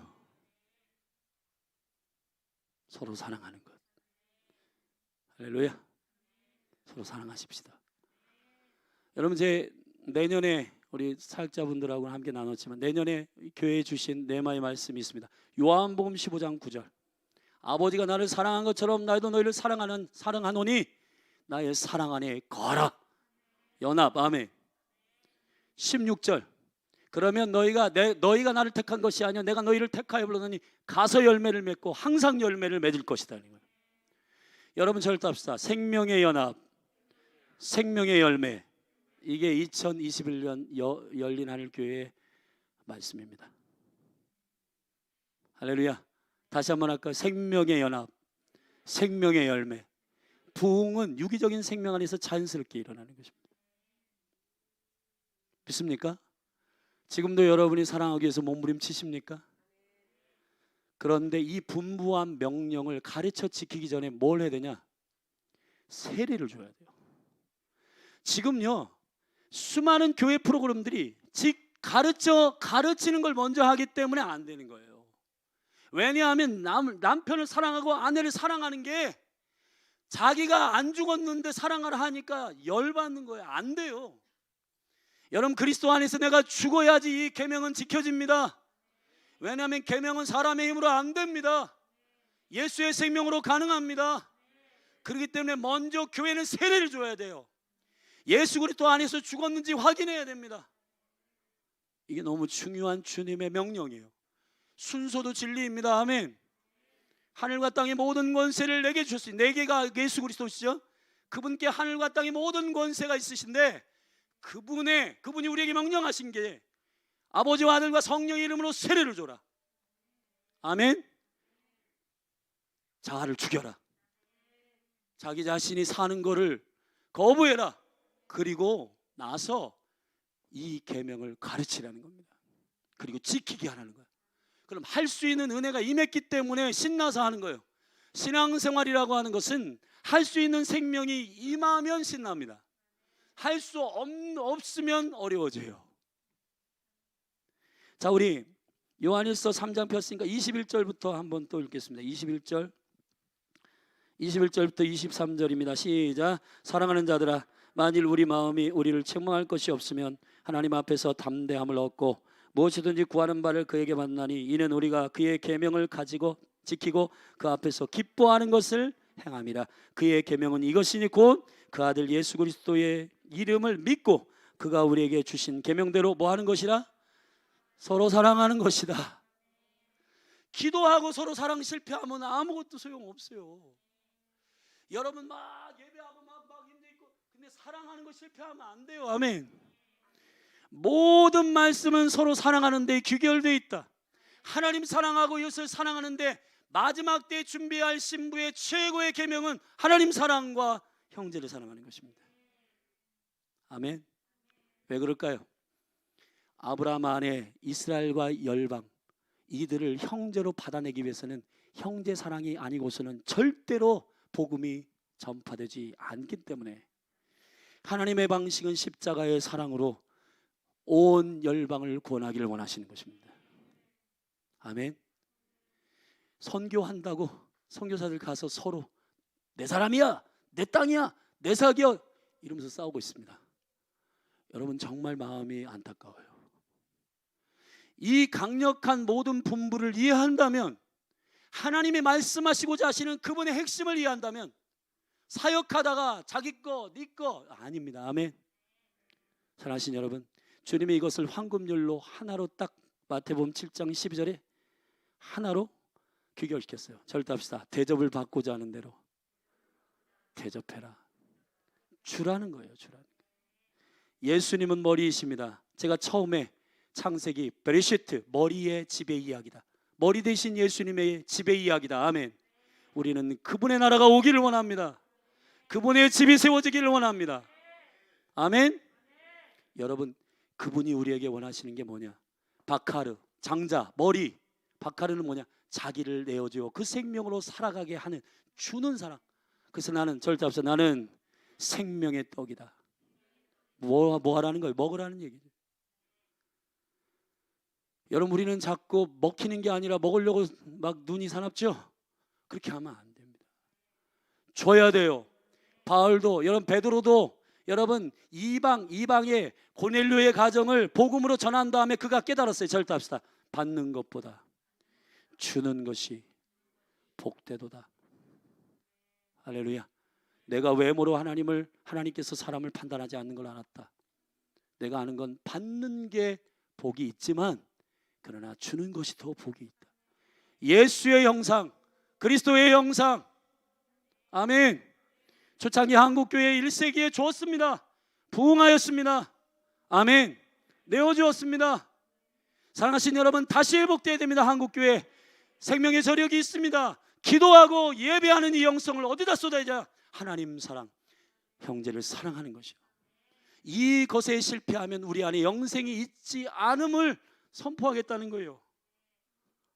서로 사랑하는 것. 할렐루야. 서로 사랑하십시다. 여러분, 제 내년에 우리 사역자분들하고 함께 나눴지만 내년에 교회에 주신 네마의 말씀이 있습니다. 요한복음 15장 9절. 아버지가 나를 사랑한 것처럼 나도 너희를 사랑하노니 나의 사랑 안에 거하라. 연합. 아멘. 16절. 그러면 너희가 나를 택한 것이 아니요 내가 너희를 택하여 불렀느니 가서 열매를 맺고 항상 열매를 맺을 것이다. 여러분 절답시다. 생명의 연합, 생명의 열매. 이게 2021년 열린 하늘교회의 말씀입니다. 할렐루야. 다시 한번 할까요? 생명의 연합, 생명의 열매. 부흥은 유기적인 생명 안에서 자연스럽게 일어나는 것입니다. 믿습니까? 지금도 여러분이 사랑하기 위해서 몸부림치십니까? 그런데 이 분부한 명령을 가르쳐 지키기 전에 뭘 해야 되냐? 세례를 줘야 돼요. 지금요, 수많은 교회 프로그램들이 가르치는 걸 먼저 하기 때문에 안 되는 거예요. 왜냐하면 남편을 사랑하고 아내를 사랑하는 게 자기가 안 죽었는데 사랑하라 하니까 열받는 거예요. 안 돼요. 여러분, 그리스도 안에서 내가 죽어야지 이 계명은 지켜집니다. 왜냐하면 계명은 사람의 힘으로 안 됩니다. 예수의 생명으로 가능합니다. 그렇기 때문에 먼저 교회는 세례를 줘야 돼요. 예수 그리스도 안에서 죽었는지 확인해야 됩니다. 이게 너무 중요한 주님의 명령이에요. 순서도 진리입니다. 아멘. 하늘과 땅의 모든 권세를 내게 주셨으니, 내게가 예수 그리스도시죠. 그분께 하늘과 땅의 모든 권세가 있으신데 그분이 우리에게 명령하신 게 아버지와 아들과 성령의 이름으로 세례를 줘라. 아멘. 자아를 죽여라. 자기 자신이 사는 거를 거부해라. 그리고 나서 이 계명을 가르치라는 겁니다. 그리고 지키게 하라는 거예요. 그럼 할 수 있는 은혜가 임했기 때문에 신나서 하는 거예요. 신앙생활이라고 하는 것은 할 수 있는 생명이 임하면 신납니다. 할 수 없으면 어려워져요. 자, 우리 요한일서 3장 폈으니까 21절부터 한번 또 읽겠습니다. 21절부터 23절입니다. 시작. 사랑하는 자들아, 만일 우리 마음이 우리를 책망할 것이 없으면 하나님 앞에서 담대함을 얻고 무엇이든지 구하는 바를 그에게 만나니, 이는 우리가 그의 계명을 가지고 지키고 그 앞에서 기뻐하는 것을 행함이라. 그의 계명은 이것이니 곧 그 아들 예수 그리스도의 이름을 믿고 그가 우리에게 주신 계명대로 뭐 하는 것이라? 서로 사랑하는 것이다. 기도하고 서로 사랑 실패하면 아무것도 소용없어요. 여러분 막 예배하고 막 힘들고, 근데 사랑하는 거 실패하면 안 돼요. 아멘. 모든 말씀은 서로 사랑하는 데 귀결되어 있다. 하나님 사랑하고 이웃을 사랑하는데 마지막 때 준비할 신부의 최고의 계명은 하나님 사랑과 형제를 사랑하는 것입니다. 아멘. 왜 그럴까요? 아브라함 안에 이스라엘과 열방, 이들을 형제로 받아내기 위해서는 형제 사랑이 아니고서는 절대로 복음이 전파되지 않기 때문에 하나님의 방식은 십자가의 사랑으로 온 열방을 구원하기를 원하시는 것입니다. 아멘. 선교한다고 선교사들 가서 서로 내 사람이야, 내 땅이야, 내 사기야 이러면서 싸우고 있습니다. 여러분 정말 마음이 안타까워요. 이 강력한 모든 분부를 이해한다면, 하나님이 말씀하시고자 하시는 그분의 핵심을 이해한다면, 사역하다가 자기 거, 네 거 아닙니다. 아멘. 사랑하신 여러분, 주님이 이것을 황금률로 하나로 딱 마태복음 7장 12절에 하나로 귀결시켰어요. 절답시다. 대접을 받고자 하는 대로 대접해라. 주라는 거예요. 주라는 거예요. 예수님은 머리이십니다. 제가 처음에 창세기 베레시트, 머리의 지배 이야기다. 머리 대신 예수님의 지배 이야기다. 아멘. 우리는 그분의 나라가 오기를 원합니다. 그분의 집이 세워지기를 원합니다. 아멘. 여러분, 그분이 우리에게 원하시는 게 뭐냐? 바카르, 장자, 머리. 바카르는 뭐냐? 자기를 내어주어 그 생명으로 살아가게 하는, 주는 사랑. 그래서 나는, 절대 앞서 나는 생명의 떡이다. 뭐 하라는 거예요? 먹으라는 얘기죠. 여러분, 우리는 자꾸 먹히는 게 아니라 먹으려고 막 눈이 사납죠? 그렇게 하면 안 됩니다. 줘야 돼요. 바울도, 여러분 베드로도, 여러분 이방의 고넬료의 가정을 복음으로 전한 다음에 그가 깨달았어요. 절답시다. 받는 것보다 주는 것이 복되도다. 할렐루야. 내가 외모로 하나님께서 사람을 판단하지 않는 걸 알았다. 내가 아는 건 받는 게 복이 있지만 그러나 주는 것이 더 복이 있다. 예수의 형상, 그리스도의 형상. 아멘. 초창기 한국교회 1세기에 주었습니다. 부흥하였습니다. 아멘. 내어주었습니다. 사랑하신 여러분, 다시 회복되어야 됩니다. 한국교회 생명의 저력이 있습니다. 기도하고 예배하는 이 영성을 어디다 쏟아야자? 하나님 사랑, 형제를 사랑하는 것이요. 이것에 실패하면 우리 안에 영생이 있지 않음을 선포하겠다는 거예요.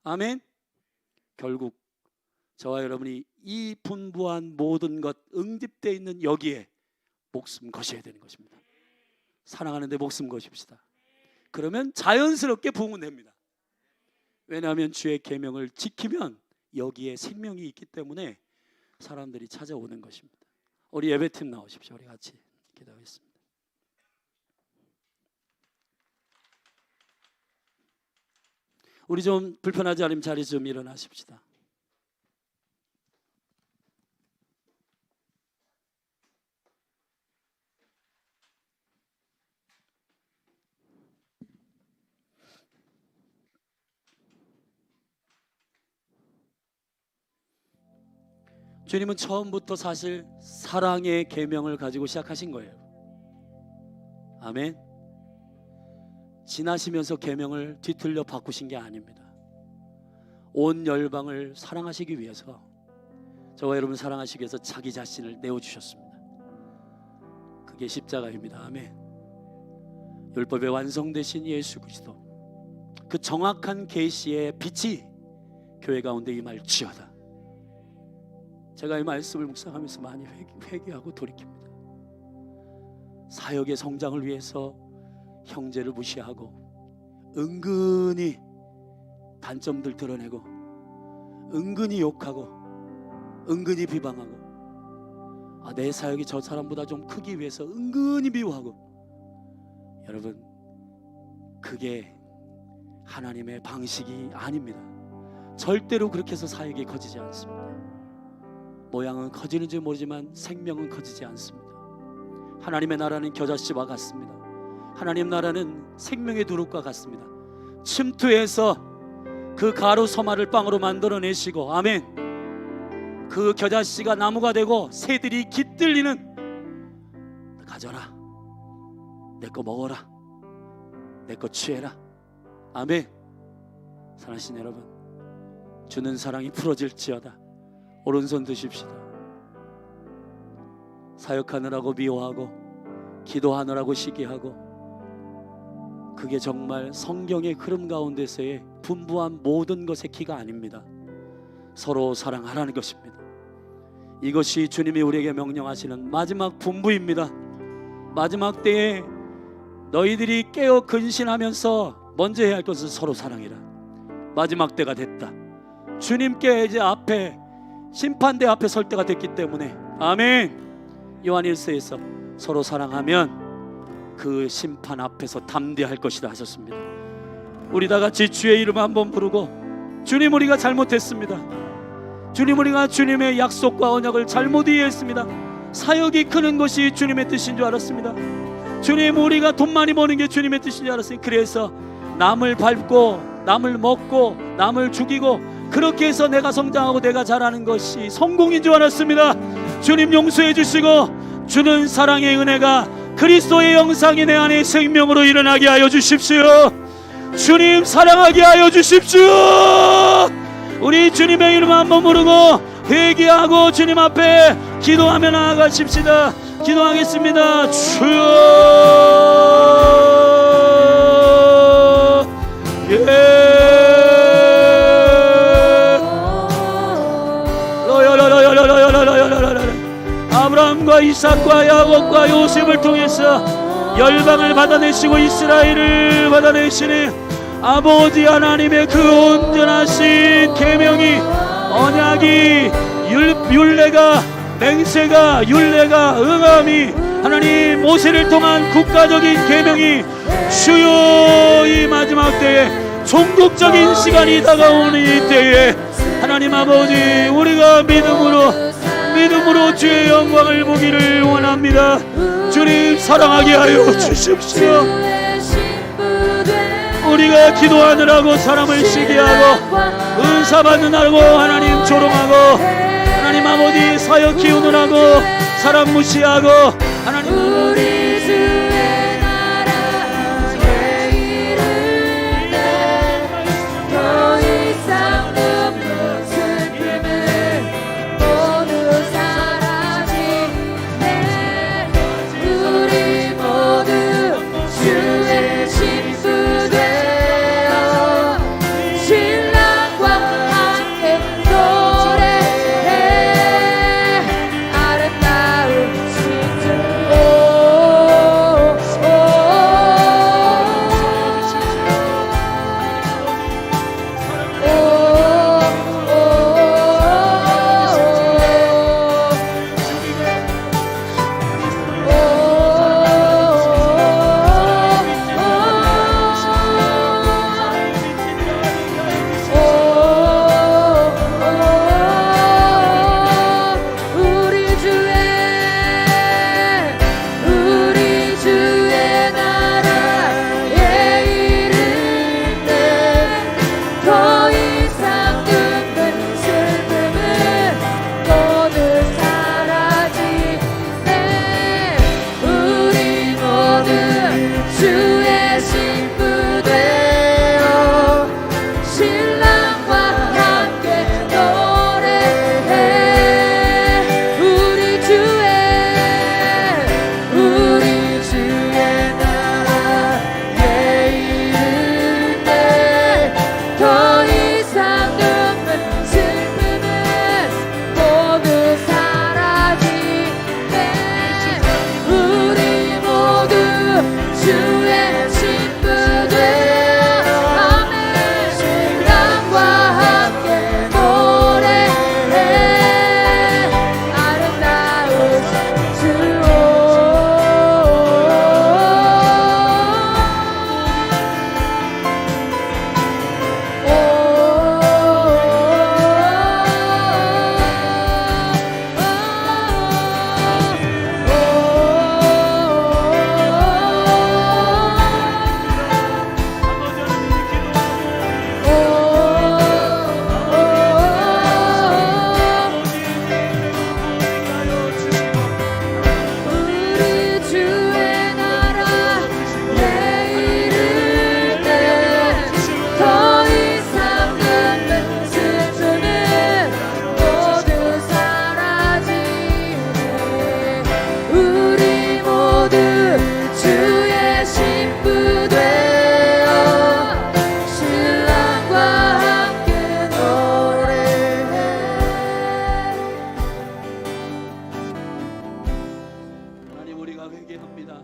아멘. 결국 저와 여러분이 이 분부한 모든 것 응집되어 있는 여기에 목숨 거셔야 되는 것입니다. 사랑하는데 목숨 거십시다. 그러면 자연스럽게 부흥은 됩니다. 왜냐하면 주의 계명을 지키면 여기에 생명이 있기 때문에 사람들이 찾아오는 것입니다. 우리 예배팀 나오십시오. 우리 같이 기도하겠습니다. 우리 좀 불편하지 않으면 자리 좀 일어나십시다. 주님은 처음부터 사실 사랑의 계명을 가지고 시작하신 거예요. 아멘. 지나시면서 계명을 뒤틀려 바꾸신 게 아닙니다. 온 열방을 사랑하시기 위해서, 저와 여러분 사랑하시기 위해서 자기 자신을 내어주셨습니다. 그게 십자가입니다. 아멘. 율법의 완성되신 예수 그리스도, 그 정확한 계시의 빛이 교회 가운데 임할지어다. 제가 이 말씀을 묵상하면서 많이 회개하고 돌이킵니다. 사역의 성장을 위해서 형제를 무시하고 은근히 단점들 드러내고 은근히 욕하고 은근히 비방하고 내 사역이 저 사람보다 좀 크기 위해서 은근히 미워하고, 여러분 그게 하나님의 방식이 아닙니다. 절대로 그렇게 해서 사역이 커지지 않습니다. 모양은 커지는지 모르지만 생명은 커지지 않습니다. 하나님의 나라는 겨자씨와 같습니다. 하나님 나라는 생명의 두릅과 같습니다. 침투해서 그 가루 서말을 빵으로 만들어내시고, 아멘, 그 겨자씨가 나무가 되고 새들이 깃들리는, 가져라, 내 거 먹어라, 내 거 취해라. 아멘. 사랑하신 여러분, 주는 사랑이 풀어질지어다. 오른손 드십시다. 사역하느라고 미워하고 기도하느라고 시기하고, 그게 정말 성경의 흐름 가운데서의 분부한 모든 것의 키가 아닙니다. 서로 사랑하라는 것입니다. 이것이 주님이 우리에게 명령하시는 마지막 분부입니다. 마지막 때에 너희들이 깨어 근신하면서 먼저 해야 할 것은 서로 사랑해라. 마지막 때가 됐다. 주님께 이제 앞에 심판대 앞에 설 때가 됐기 때문에, 아멘. 요한일서에서 서로 사랑하면 그 심판 앞에서 담대할 것이다 하셨습니다. 우리 다 같이 주의 이름 한번 부르고, 주님 우리가 잘못했습니다. 주님 우리가 주님의 약속과 언약을 잘못 이해했습니다. 사역이 크는 것이 주님의 뜻인 줄 알았습니다. 주님 우리가 돈 많이 버는 게 주님의 뜻인 줄 알았어요. 그래서 남을 밟고 남을 먹고 남을 죽이고 그렇게 해서 내가 성장하고 내가 잘하는 것이 성공인 줄 알았습니다. 주님 용서해 주시고 주는 사랑의 은혜가 그리스도의 형상이 내 안에 생명으로 일어나게 하여 주십시오. 주님 사랑하게 하여 주십시오. 우리 주님의 이름 한번 부르고 회개하고 주님 앞에 기도하며 나아가십시다. 기도하겠습니다. 주여, 아브라함과 이삭과 야곱과 요셉을 통해서 열방을 받아내시고 이스라엘을 받아내시는 아버지 하나님의 그 온전하신 계명이, 언약이, 율례가, 맹세가, 율례가, 응함이, 하나님 모세를 통한 국가적인 계명이 주여 이 마지막 때에 종국적인 시간이 다가오는 이 때에 하나님 아버지 우리가 믿음으로 주의 영광을 보기를 원합니다. 주님 사랑하게 하여 주십시오. 우리가 기도하느라고 사람을 시기하고 은사 받느라고 하나님 조롱하고 하나님 아버지 사역 키우느라고 사람 무시하고 하나님 아버지 아름다운 신부 되어 신랑과 함께 노래해 우리 주의 나라에 이르네 더 이상 눈물 슬픔은 모두 사라지네 우리 모두 주의 신부 되어 아멘 신랑과 함께 노래해 아름다운 주오 우리 주의 나라 내일을 더 이상 눈물 슬픔은 모두 사라지네 우리 모두 주의 신부 되어 신랑과 함께 노래해 하나님 우리가 회개합니다.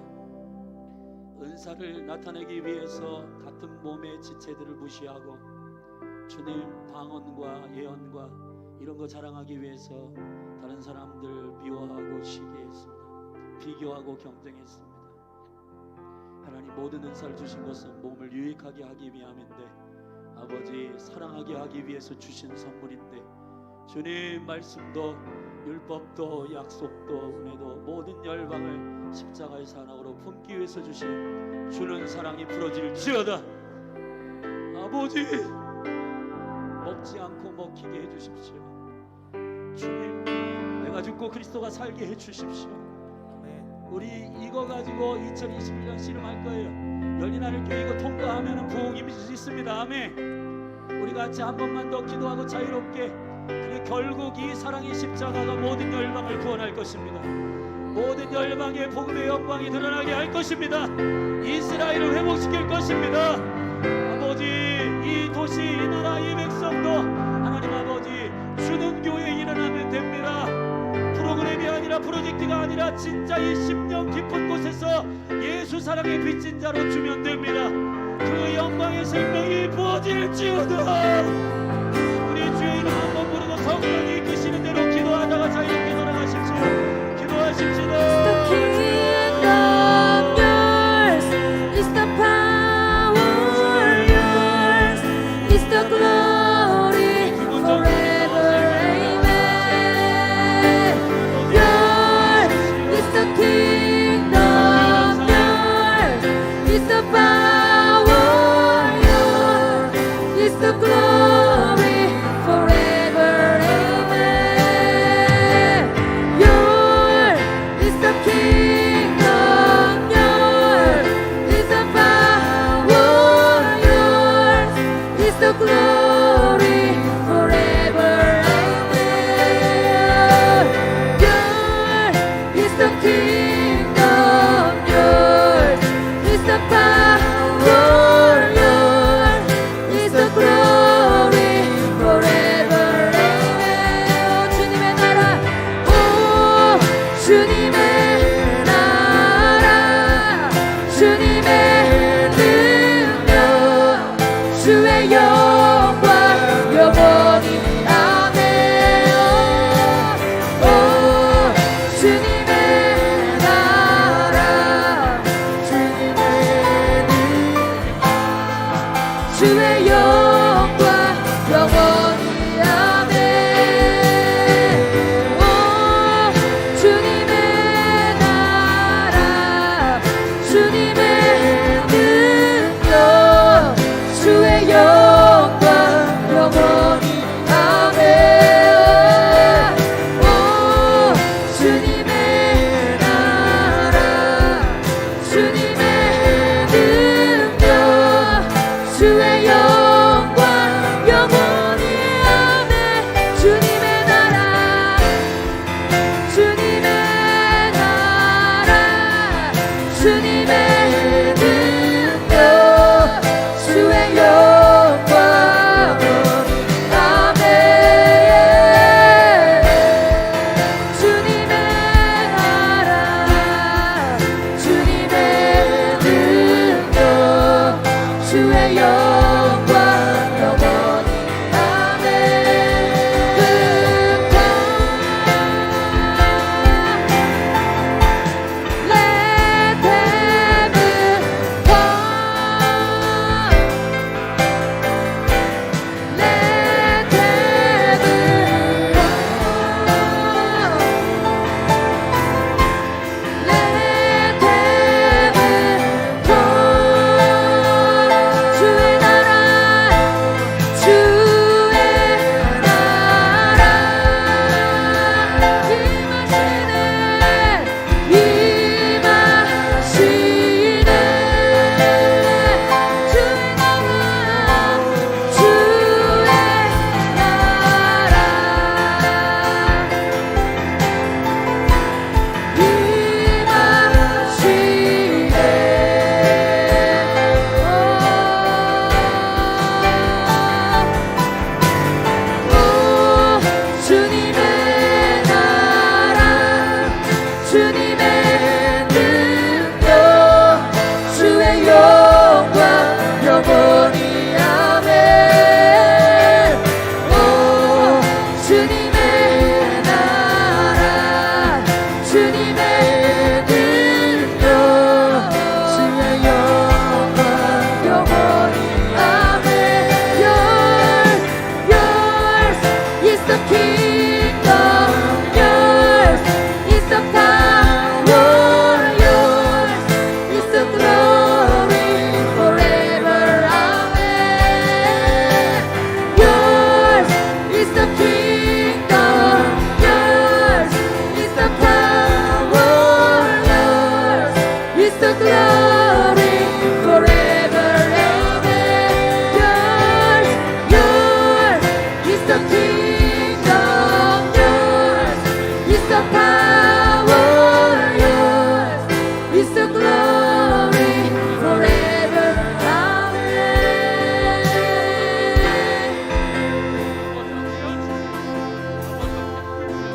은사를 나타내기 위해서 같은 몸의 지체들을 무시하고 주님 방언과 예언과 이런 거 자랑하기 위해서 다른 사람들 미워하고 시기했습니다. 비교하고 경쟁했습니다. 하나님 모든 은사를 주신 것은 몸을 유익하게 하기 위함인데 아버지 사랑하게 하기 위해서 주신 선물인데 주님 말씀도 율법도 약속도 은혜도 모든 열방을 십자가의 사랑으로 품기 위해서 주신 주는 사랑이 부러질지어다. 아버지 먹지 않고 먹히게 해주십시오. 주님 내가 죽고 그리스도가 살게 해주십시오. 우리 이거 가지고 2021년 씨름할 거예요. 열린하늘 교회 이거 통과하면 부흥이 있습니다. 아멘. 우리 같이 한 번만 더 기도하고 자유롭게 그리고 결국 이 사랑의 십자가가 모든 열방을 구원할 것입니다. 모든 열방의 복음의 영광이 드러나게 할 것입니다. 이스라엘을 회복시킬 것입니다. 아버지 이 도시 이 나라 이 백성도 하나님 아버지 주는 교회 일어나면 됩니다. 프로그램이 아니라 프로젝트가 아니라 진짜 이 심령 깊은 곳에서 예수 사랑의 빚진 자로 주면 됩니다. 그 영광의 생명이 부어질지어다. 우리 주의 이름 한번 부르고 성령이 이끄시는 대로 기도하다가 자유롭게 돌아가십시오. 기도하십시오. It's the power yours, it's the glory forever, amen. Yours is the kingdom, yours is the power, yours is the glory forever, amen. Yours is the kingdom, yours is the power, yours is the glory forever, amen. Yours is the kingdom, yours is the power, yours is the glory forever, amen. 오 주님의 나라, 주님의 능력, 주의 영광 영원히 아멘. 오 주님의 나라, 주님의 능력, 주의 영광 영원히 아멘. 오 주님의 나라, 주님의 능력, 주의 영광 영원히 아멘. 오 주님의 나라, 주님의 능력, 주의 영광 영원히 아멘. Let heaven come. Let heaven come. Let heaven come. 주의 나라 주의 나라 임하시네 주의 나라 주의 나라 주님의 나라 주님의 능력 주의 영광 영원히 아멘. 오 주님의 나라 주님의 능력 주의 영광 영원히 아멘. Yours is the kingdom, yours is the power, yours is the glory forever, amen. Yours is the kingdom, yours is the power, yours is the glory forever, amen. Yours is the kingdom.